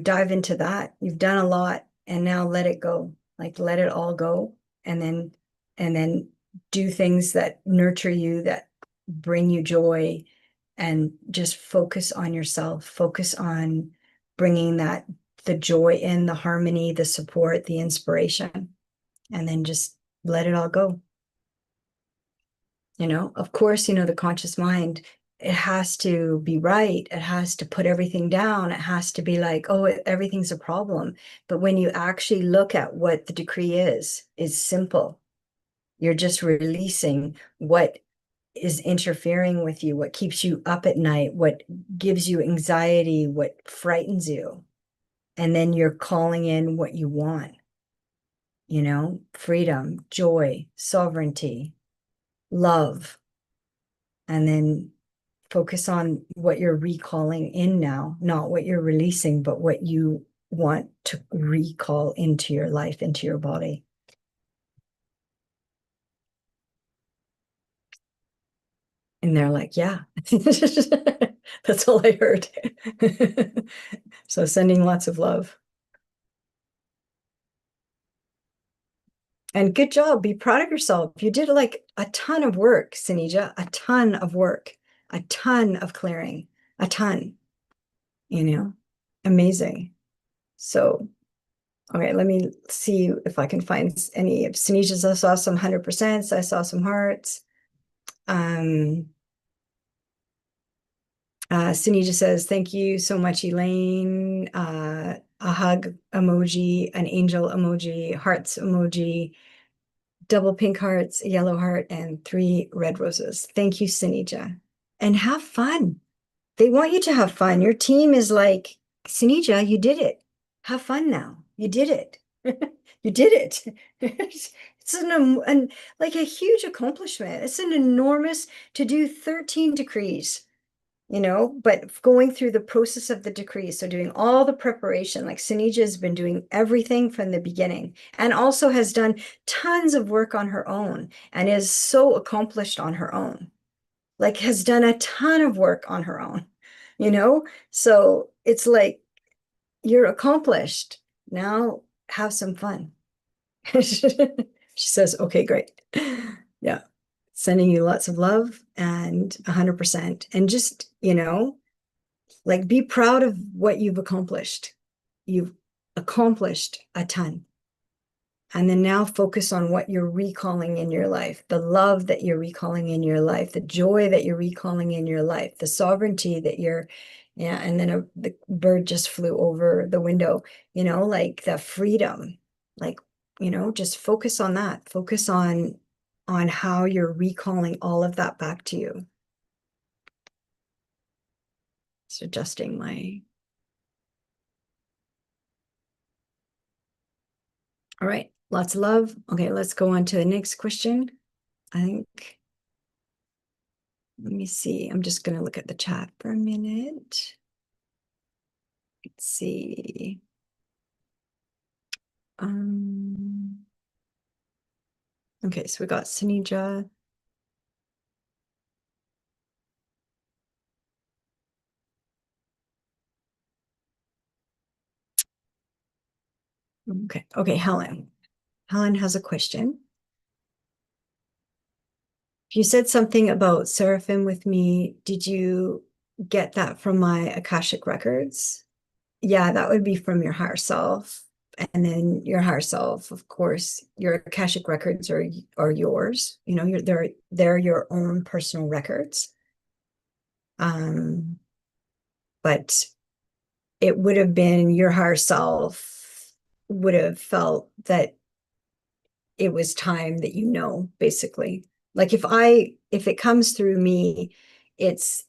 dive into that. You've done a lot and now let it go. Like let it all go and then do things that nurture you, that bring you joy, and just focus on yourself. Focus on bringing that the joy in, the harmony, the support, the inspiration, and then just let it all go. Of course, the conscious mind, it has to be right. It has to put everything down. It has to be like, oh, everything's a problem. But when you actually look at what the decree is simple. You're just releasing what is interfering with you, what keeps you up at night, what gives you anxiety, what frightens you. And then you're calling in what you want, freedom, joy, sovereignty, love. And then focus on what you're recalling in now, not what you're releasing, but what you want to recall into your life, into your body. And they're like, yeah, that's all I heard. So sending lots of love. And good job. Be proud of yourself. You did like a ton of work, Sinija, a ton of work, a ton of clearing, a ton, you know, amazing. So, okay, let me see if I can find any of Sinija's. I saw some 100%. I saw some hearts. Sunita says, thank you so much, Elaine. A hug emoji, an angel emoji, hearts emoji, double pink hearts, a yellow heart, and 3 red roses. Thank you, Sunija. And have fun. They want you to have fun. Your team is like, Sunija, you did it. Have fun now. You did it. You did it. It's like a huge accomplishment. It's an enormous to do 13 decrees. But going through the process of the decree, so doing all the preparation, like Sunija has been doing everything from the beginning and also has done tons of work on her own and is so accomplished on her own, like has done a ton of work on her own, So it's like you're accomplished. Now have some fun. She says, okay, great. Yeah. Sending you lots of love and 100%. And just, like be proud of what you've accomplished. You've accomplished a ton. And then now focus on what you're recalling in your life, the love that you're recalling in your life, the joy that you're recalling in your life, the sovereignty that yeah. And then the bird just flew over the window, like the freedom, like, just focus on that. Focus on how you're recalling all of that back to you. It's adjusting my. All right, lots of love. Okay, let's go on to the next question. I think, let me see. I'm just going to look at the chat for a minute. Let's see. Okay, so we got Sinija. Okay, Helen. Helen has a question. You said something about seraphim with me. Did you get that from my Akashic records? Yeah, that would be from your higher self. And then your higher self, of course, your Akashic records are yours. They're your own personal records. But it would have been your higher self would have felt that it was time that basically. Like if it comes through me, it's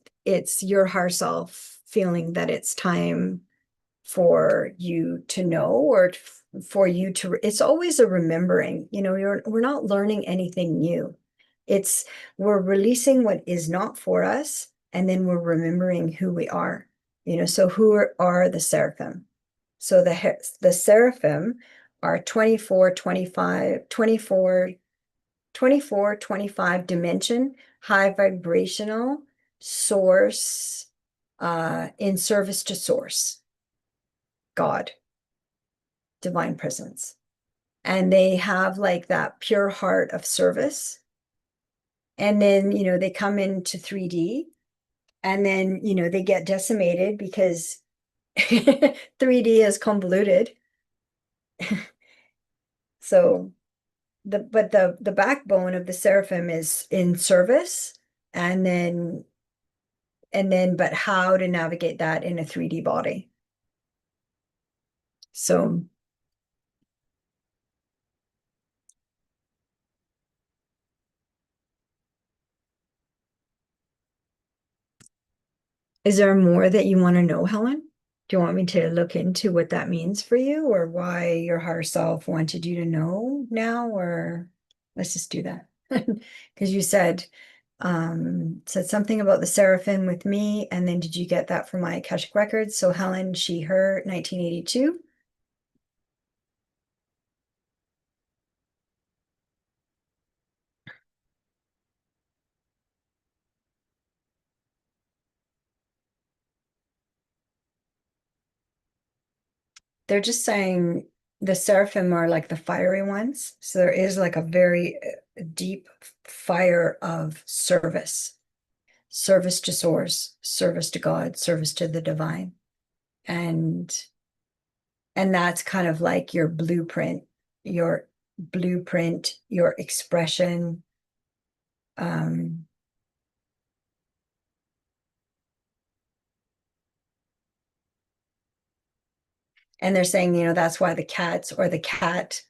your higher self feeling that it's time for you to know, or for you to, it's always a remembering, we're not learning anything new. We're releasing what is not for us, and then we're remembering who we are, so who are the seraphim? So the seraphim are 24, 25, 24, 24, 25 dimension, high vibrational source, in service to source. God, divine presence. And they have like that pure heart of service. And then, they come into 3D and then, they get decimated because 3D is convoluted. So the backbone of the seraphim is in service, and then but how to navigate that in a 3D body. So is there more that you want to know, Helen? Do you want me to look into what that means for you, or why your higher self wanted you to know now, or let's just do that? Because you said something about the seraphim with me, and then did you get that from my Akashic records? So Helen, she, her, 1982. They're just saying the seraphim are like the fiery ones. So there is like a very deep fire of service, service to source, service to God, service to the divine. And and that's kind of like your blueprint, your expression. Um, And they're saying, that's why the cats or the cat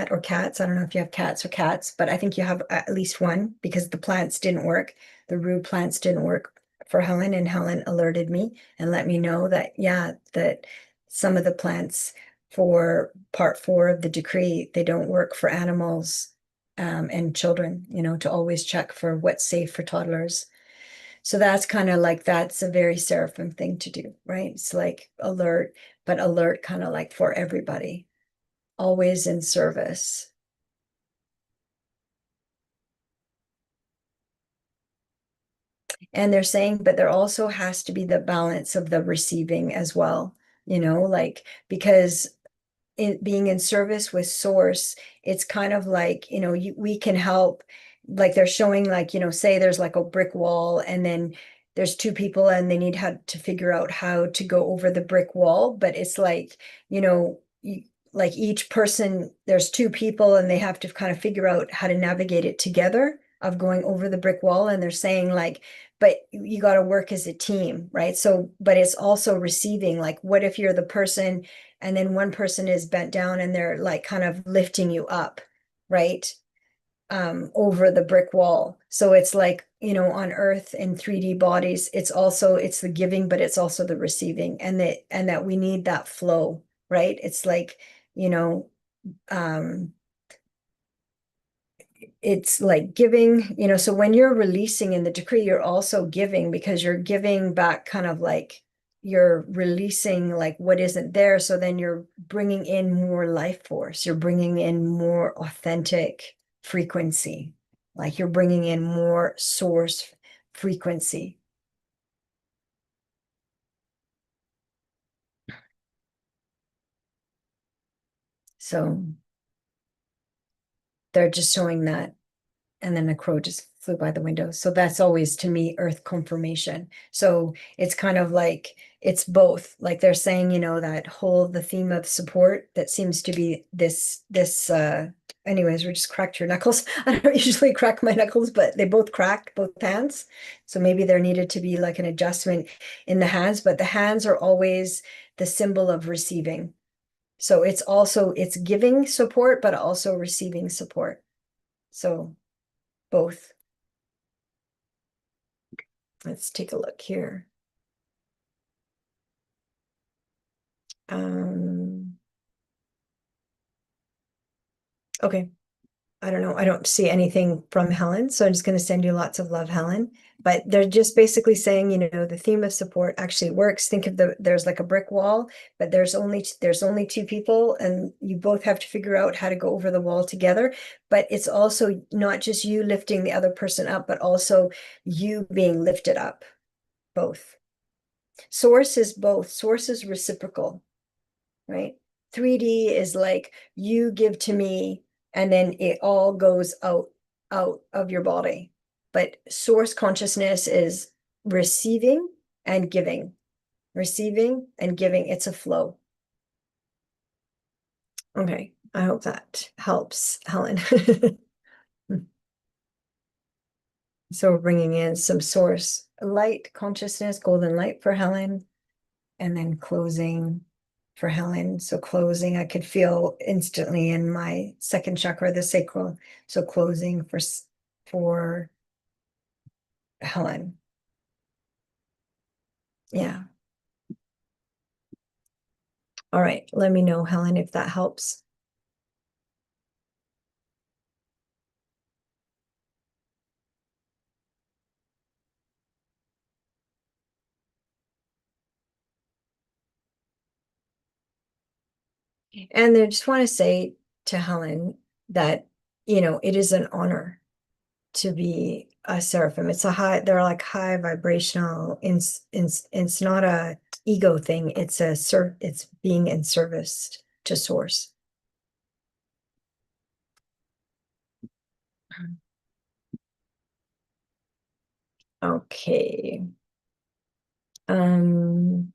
or cats, I don't know if you have cats or cats, but I think you have at least one because the plants didn't work. The rude plants didn't work for Helen, and Helen alerted me and let me know that, yeah, that some of the plants for part 4 of the decree, they don't work for animals and children, to always check for what's safe for toddlers. So that's kind of like, that's a very seraphim thing to do, right? It's like alert, but alert kind of like for everybody, always in service. And they're saying, but there also has to be the balance of the receiving as well, like, because being in service with source, it's kind of like, we can help, like they're showing like, say there's like a brick wall and then there's two people and they need to figure out how to go over the brick wall, but it's like, like each person, there's two people and they have to kind of figure out how to navigate it together of going over the brick wall. And they're saying like, but you got to work as a team, right? So, but it's also receiving, like, what if you're the person and then one person is bent down and they're like kind of lifting you up, right? Over the brick wall. So it's like, on earth in 3D bodies, it's the giving, but it's also the receiving, and that we need that flow, right? It's like, you know, um, it's like giving, so when you're releasing in the decree, you're also giving because you're giving back kind of like you're releasing like what isn't there. So then you're bringing in more life force. You're bringing in more authentic frequency. Like you're bringing in more source frequency. So they're just showing that. And then the crow just flew by the window. So that's always to me earth confirmation. So it's kind of like it's both. Like they're saying, that whole the theme of support that seems to be this anyways, we just cracked your knuckles. I don't usually crack my knuckles, but they both cracked both hands. So maybe there needed to be like an adjustment in the hands, but the hands are always the symbol of receiving. So it's giving support, but also receiving support. So both. Let's take a look here. Um, okay. I don't know. I don't see anything from Helen, so I'm just going to send you lots of love, Helen. But they're just basically saying, the theme of support actually works. Think of there's like a brick wall, but there's only two people, and you both have to figure out how to go over the wall together. But it's also not just you lifting the other person up, but also you being lifted up, both. Source is both. Source is reciprocal. right? 3D is like you give to me and then it all goes out of your body. But source consciousness is receiving and giving, receiving and giving. It's a flow. Okay, I hope that helps, Helen. So we're bringing in some source light consciousness, golden light for Helen, and then closing for Helen. So closing, I could feel instantly in my second chakra, the sacral. So closing for Helen. Yeah. All right. Let me know, Helen, if that helps. And I just want to say to Helen that, it is an honor to be a seraphim. It's a high, they're like high vibrational. It's not a ego thing. It's being in service to source. Okay. Um,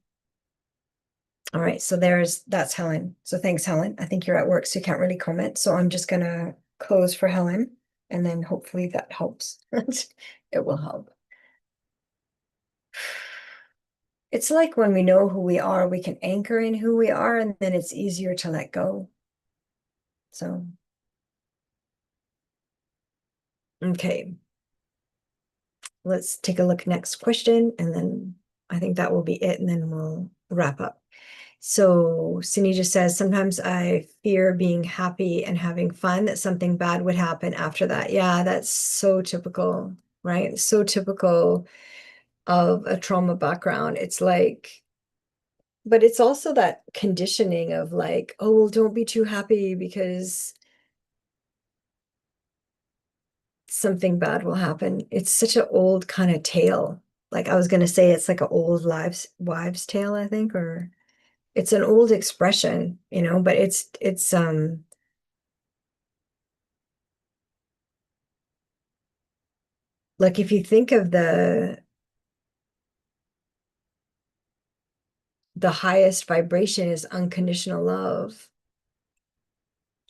all right, so that's Helen. So thanks, Helen. I think you're at work, so you can't really comment. So I'm just gonna close for Helen, and then hopefully that helps. It will help. It's like when we know who we are, we can anchor in who we are, and then it's easier to let go. So, okay, let's take a look next question, and then I think that will be it, and then we'll wrap up. So Cindy just says, sometimes I fear being happy and having fun, that something bad would happen after that. Yeah, that's so typical, right? So typical of a trauma background. It's like, but it's also that conditioning of like, oh, well, don't be too happy because something bad will happen. It's such an old kind of tale. Like I was going to say, it's like an old wives' tale, I think, or it's an old expression, but it's like if you think of the highest vibration is unconditional love,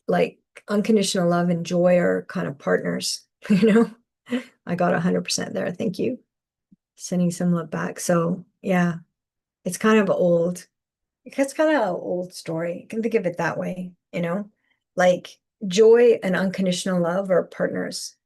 like unconditional love and joy are kind of partners, I got 100% there. Thank you. Sending some love back. So yeah, it's kind of old. It's kind of an old story. You can think of it that way, like joy and unconditional love are partners.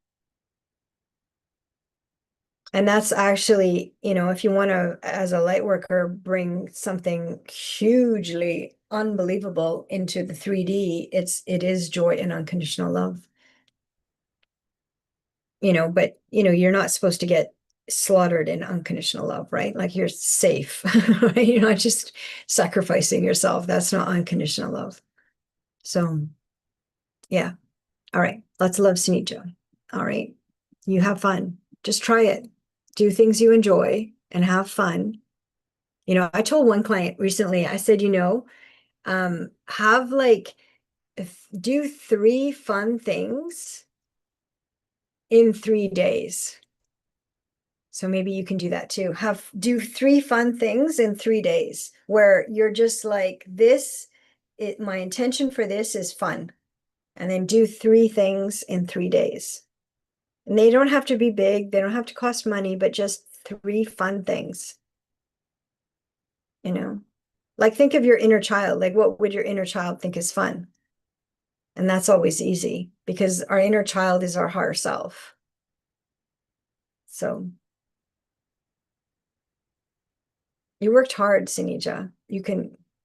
And that's actually, if you want to, as a light worker, bring something hugely unbelievable into the 3D, it is joy and unconditional love. But you're not supposed to get slaughtered in unconditional love, right? Like you're safe, right? You're not just sacrificing yourself. That's not unconditional love. So yeah. All right. Lots of love, Sunita. All right. You have fun. Just try it. Do things you enjoy and have fun. I told one client recently, I said, have like do 3 fun things in 3 days. So maybe you can do that too. Do 3 fun things in 3 days where you're just like my intention for this is fun. And then do 3 things in 3 days. And they don't have to be big, they don't have to cost money, but just 3 fun things. Like think of your inner child. Like what would your inner child think is fun? And that's always easy because our inner child is our higher self. So you worked hard, Sinija.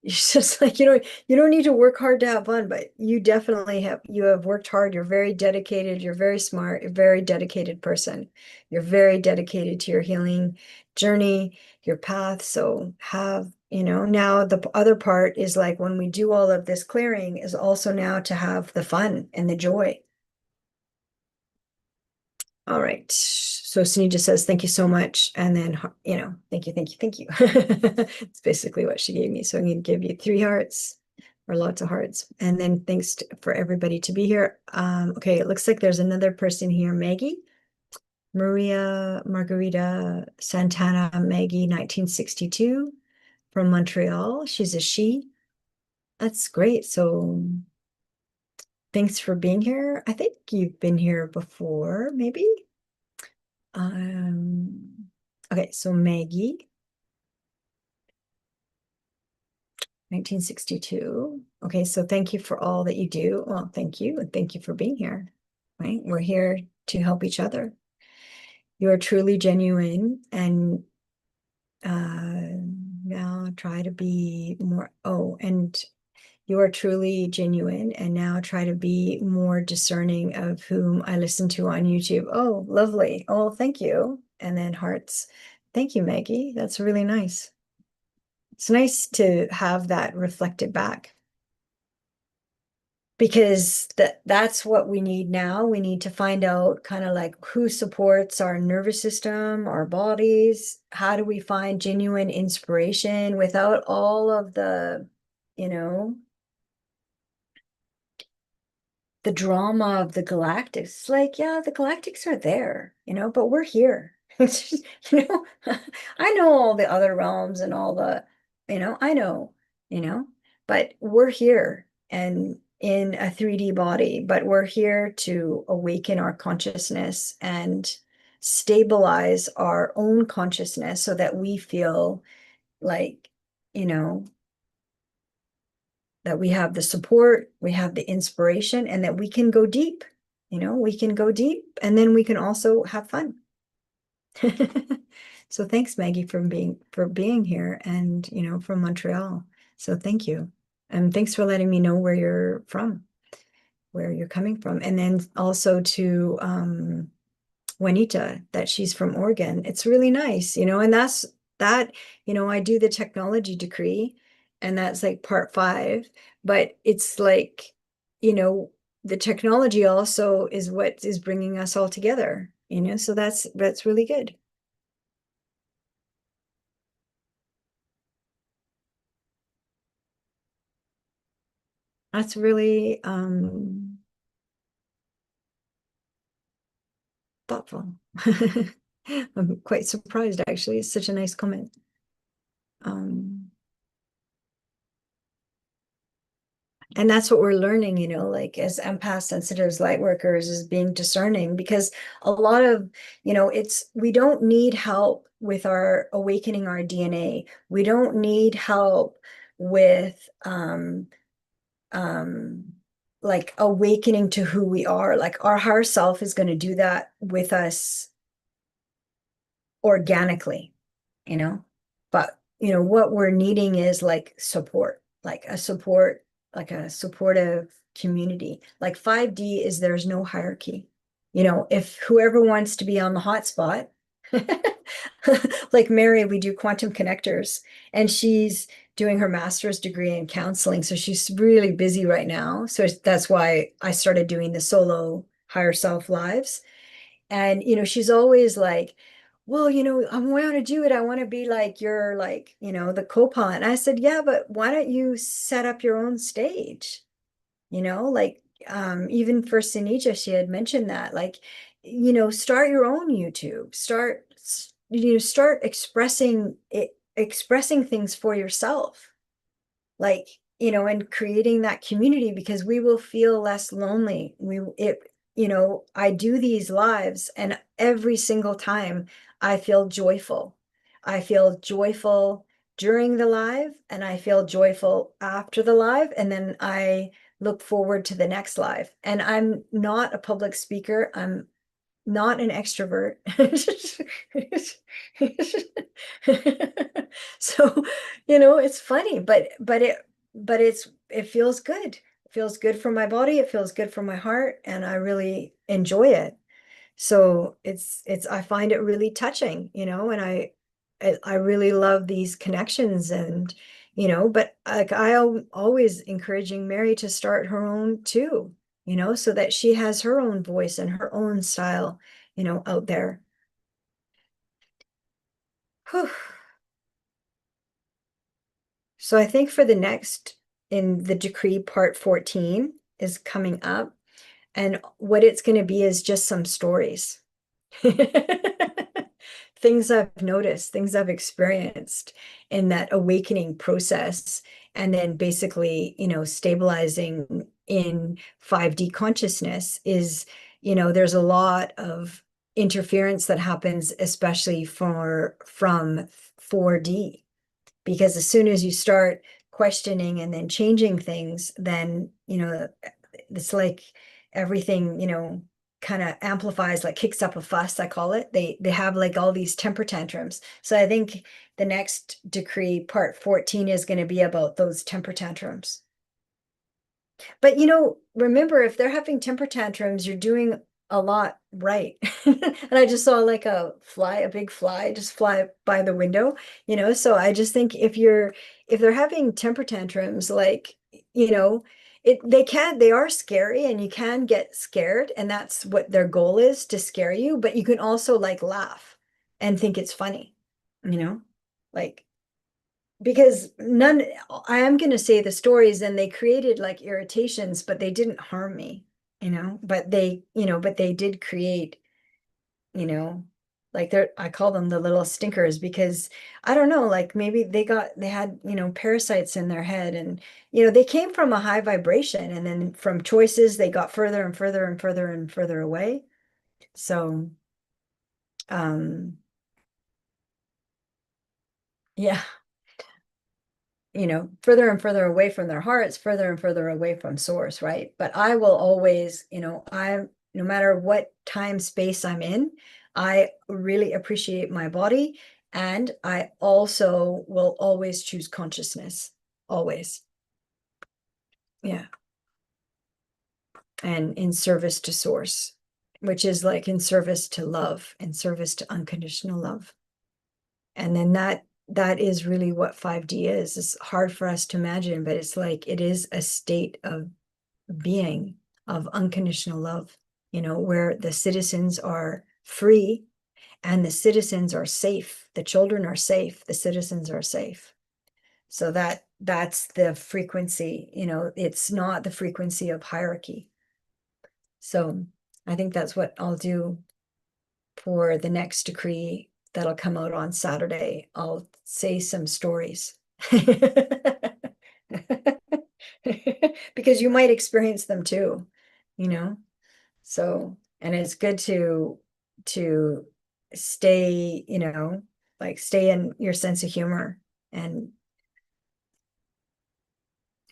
It's just like you don't need to work hard to have fun, but you have worked hard. You're very dedicated, you're very smart, you're a very dedicated person. You're very dedicated to your healing journey, your path. So now the other part is like when we do all of this clearing is also now to have the fun and the joy. All right. So Sunita says, thank you so much. And then, thank you, thank you, thank you. It's basically what she gave me. So I'm going to give you 3 hearts. or lots of hearts. And then thanks for everybody to be here. Okay, it looks like there's another person here, Maggie. Maria Margarita Santana Maggie, 1962, from Montreal. She's a she. That's great. So thanks for being here. I think you've been here before, maybe. Okay, so Maggie, 1962. Okay, so thank you for all that you do. Well, thank you, and thank you for being here. Right? We're here to help each other. You are truly genuine, and now try to be more. Oh, and you are truly genuine, and now try to be more discerning of whom I listen to on YouTube. Oh, lovely. Oh, thank you. And then hearts. Thank you, Maggie. That's really nice. It's nice to have that reflected back, because that's what we need now. We need to find out kind of like who supports our nervous system, our bodies. How do we find genuine inspiration without all of you know, the drama of the galactics? Like, yeah, the galactics are there, but we're here. It's just, I know all the other realms and all I know, you know, but we're here and in a 3D body, but we're here to awaken our consciousness and stabilize our own consciousness so that we feel like, you know, that we have the support, we have the inspiration, and that we can go deep. We can go deep, and then we can also have fun. So thanks, Maggie, for being here, and from Montreal. So thank you. And thanks for letting me know where you're from, where you're coming from. And then also to Juanita, that she's from Oregon. It's really nice, and that's that, I do the technology decree, and that's like part 5, but it's like, the technology also is what is bringing us all together, so that's really good. That's really thoughtful. I'm quite surprised, actually. It's such a nice comment. Um, And that's what we're learning, like as empath sensitives, light workers, is being discerning, because a lot of, we don't need help with our awakening our DNA. We don't need help with um like awakening to who we are. Like our higher self is going to do that with us organically, you know. But what we're needing is like support, like a supportive community. Like 5D is, there's no hierarchy. If whoever wants to be on the hot spot, like Mary, we do quantum connectors, and she's doing her master's degree in counseling. So she's really busy right now. So that's why I started doing the solo higher self lives. And, she's always like, well, I want to do it. I want to be like you're like, the co-pilot. And I said, yeah, but why don't you set up your own stage? Like even for Sinija, she had mentioned that, like, start your own YouTube, start expressing things for yourself, like, and creating that community, because we will feel less lonely. I do these lives, and every single time I feel joyful. I feel joyful during the live, and I feel joyful after the live, and then I look forward to the next live. And I'm not a public speaker. I'm not an extrovert. So, it's funny, but it feels good. It feels good for my body. It feels good for my heart, and I really enjoy it. So I find it really touching, and I really love these connections, and but like always encouraging Mary to start her own too, so that she has her own voice and her own style, out there. Whew. So I think for the next, in the decree part 14 is coming up. And what it's going to be is just some stories. Things I've noticed, things I've experienced in that awakening process. And then basically, stabilizing in 5D consciousness is, there's a lot of interference that happens, especially from 4D. Because as soon as you start questioning and then changing things, then, it's like everything, kind of amplifies, like kicks up a fuss, I call it. They have like all these temper tantrums. So I think the next decree, part 14, is going to be about those temper tantrums. But remember, if they're having temper tantrums, you're doing a lot right. And I just saw like a big fly just fly by the window, so I just think if they're having temper tantrums, like, they are scary and you can get scared, and that's what their goal is, to scare you, but you can also like laugh and think it's funny, like, because I am going to say the stories, and they created like irritations, but they didn't harm me, but they did create, you know, like I call them the little stinkers, because I don't know, like maybe they had, parasites in their head, and, they came from a high vibration, and then from choices, they got further and further and further and further away. So, um, yeah. Further and further away from their hearts, further and further away from source, right? But I will always, no matter what time space I'm in, I really appreciate my body. And I also will always choose consciousness, always. Yeah. And in service to source, which is like in service to love, in service to unconditional love. And then that is really what 5D is. It's hard for us to imagine, but it's like it is a state of being, of unconditional love, where the citizens are free and the citizens are safe. The children are safe, the citizens are safe. So that's the frequency, it's not the frequency of hierarchy. So I think that's what I'll do for the next decree that'll come out on Saturday. I'll say some stories. Because you might experience them too, you know? So, and it's good to stay, like stay in your sense of humor. And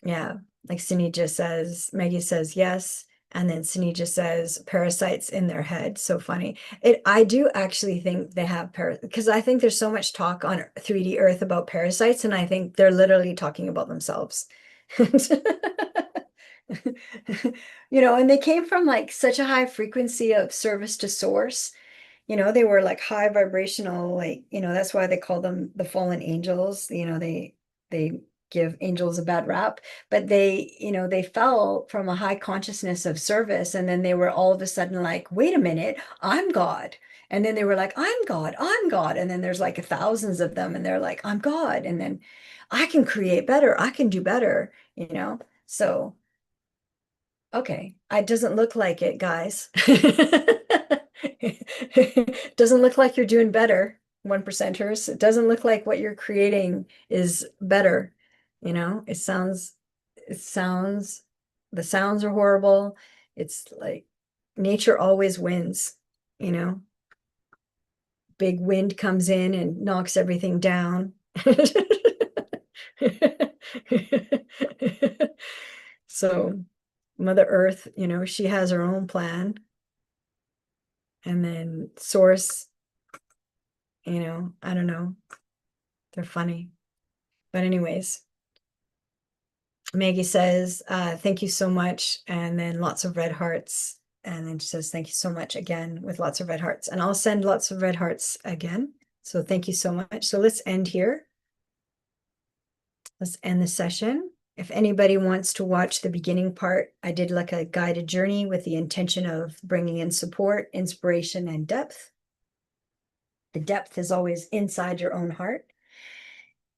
yeah, like Maggie says yes. And then Sunija says parasites in their head. So funny. I do actually think they have because I think there's so much talk on 3D Earth about parasites, and I think they're literally talking about themselves. And they came from like such a high frequency of service to source. They were like high vibrational, like, that's why they call them the fallen angels. They give angels a bad rap, but they fell from a high consciousness of service. And then they were all of a sudden like, wait a minute, I'm God. And then they were like, I'm God, I'm God. And then there's like thousands of them, and they're like, I'm God. And then I can create better, I can do better. So, okay, it doesn't look like it, guys. Doesn't look like you're doing better, 1%ers. It doesn't look like what you're creating is better. It sounds, the sounds are horrible. It's like nature always wins, you know. Big wind comes in and knocks everything down. So Mother Earth, she has her own plan. And then Source, I don't know. They're funny. But anyways, Maggie says, thank you so much. And then lots of red hearts. And then she says, thank you so much again, with lots of red hearts. And I'll send lots of red hearts again. So thank you so much. So let's end here. Let's end the session. If anybody wants to watch the beginning part, I did like a guided journey with the intention of bringing in support, inspiration, and depth. The depth is always inside your own heart.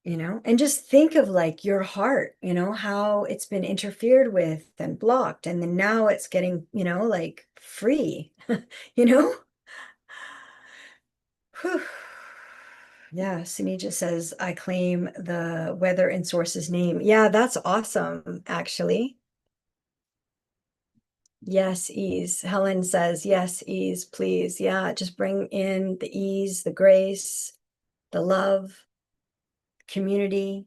and just think of like your heart, how it's been interfered with and blocked, and then now it's getting, like free, you know? Whew. Yeah, Sunija says, I claim the weather in source's name. Yeah, that's awesome, actually. Yes, ease. Helen says, yes, ease, please. Yeah, just bring in the ease, the grace, the love, community,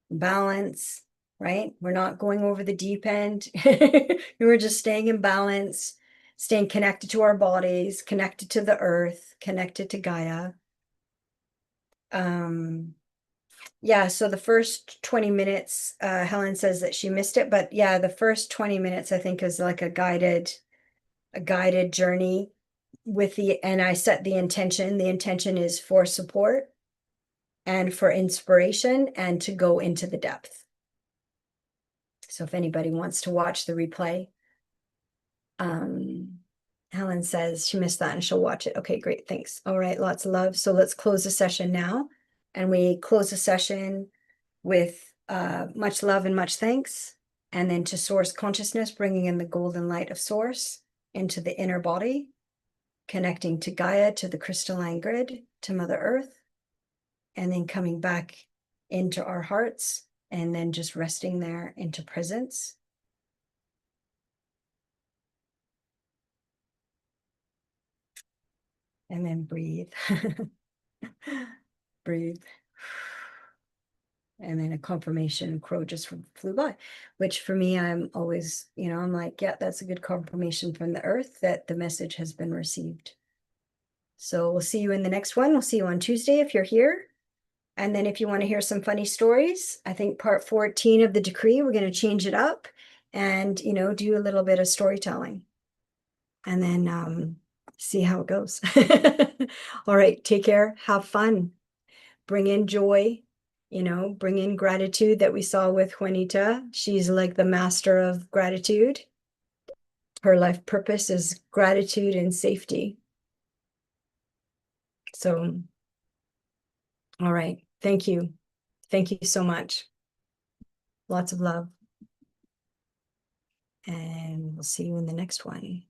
balance, right? We're not going over the deep end. We're just staying in balance, staying connected to our bodies, connected to the earth, connected to Gaia. Yeah, so the first 20 minutes, Helen says that she missed it, but yeah, the first 20 minutes I think is like a guided journey and I set the intention. The intention is for support and for inspiration and to go into the depth. So if anybody wants to watch the replay, Helen says she missed that and she'll watch it. Okay, great, thanks. All right, lots of love. So let's close the session now. And we close the session with much love and much thanks. And then to source consciousness, bringing in the golden light of source into the inner body, connecting to Gaia, to the crystalline grid, to Mother Earth, and then coming back into our hearts and then just resting there into presence. And then breathe. Breathe. And then a confirmation crow just flew by, which for me, I'm always, I'm like, yeah, that's a good confirmation from the earth that the message has been received. So we'll see you in the next one. We'll see you on Tuesday if you're here. And then if you want to hear some funny stories, I think part 14 of the decree, we're going to change it up and, do a little bit of storytelling and then see how it goes. All right, take care. Have fun. Bring in joy, bring in gratitude that we saw with Juanita. She's like the master of gratitude. Her life purpose is gratitude and safety. So, all right. Thank you. Thank you so much. Lots of love. And we'll see you in the next one.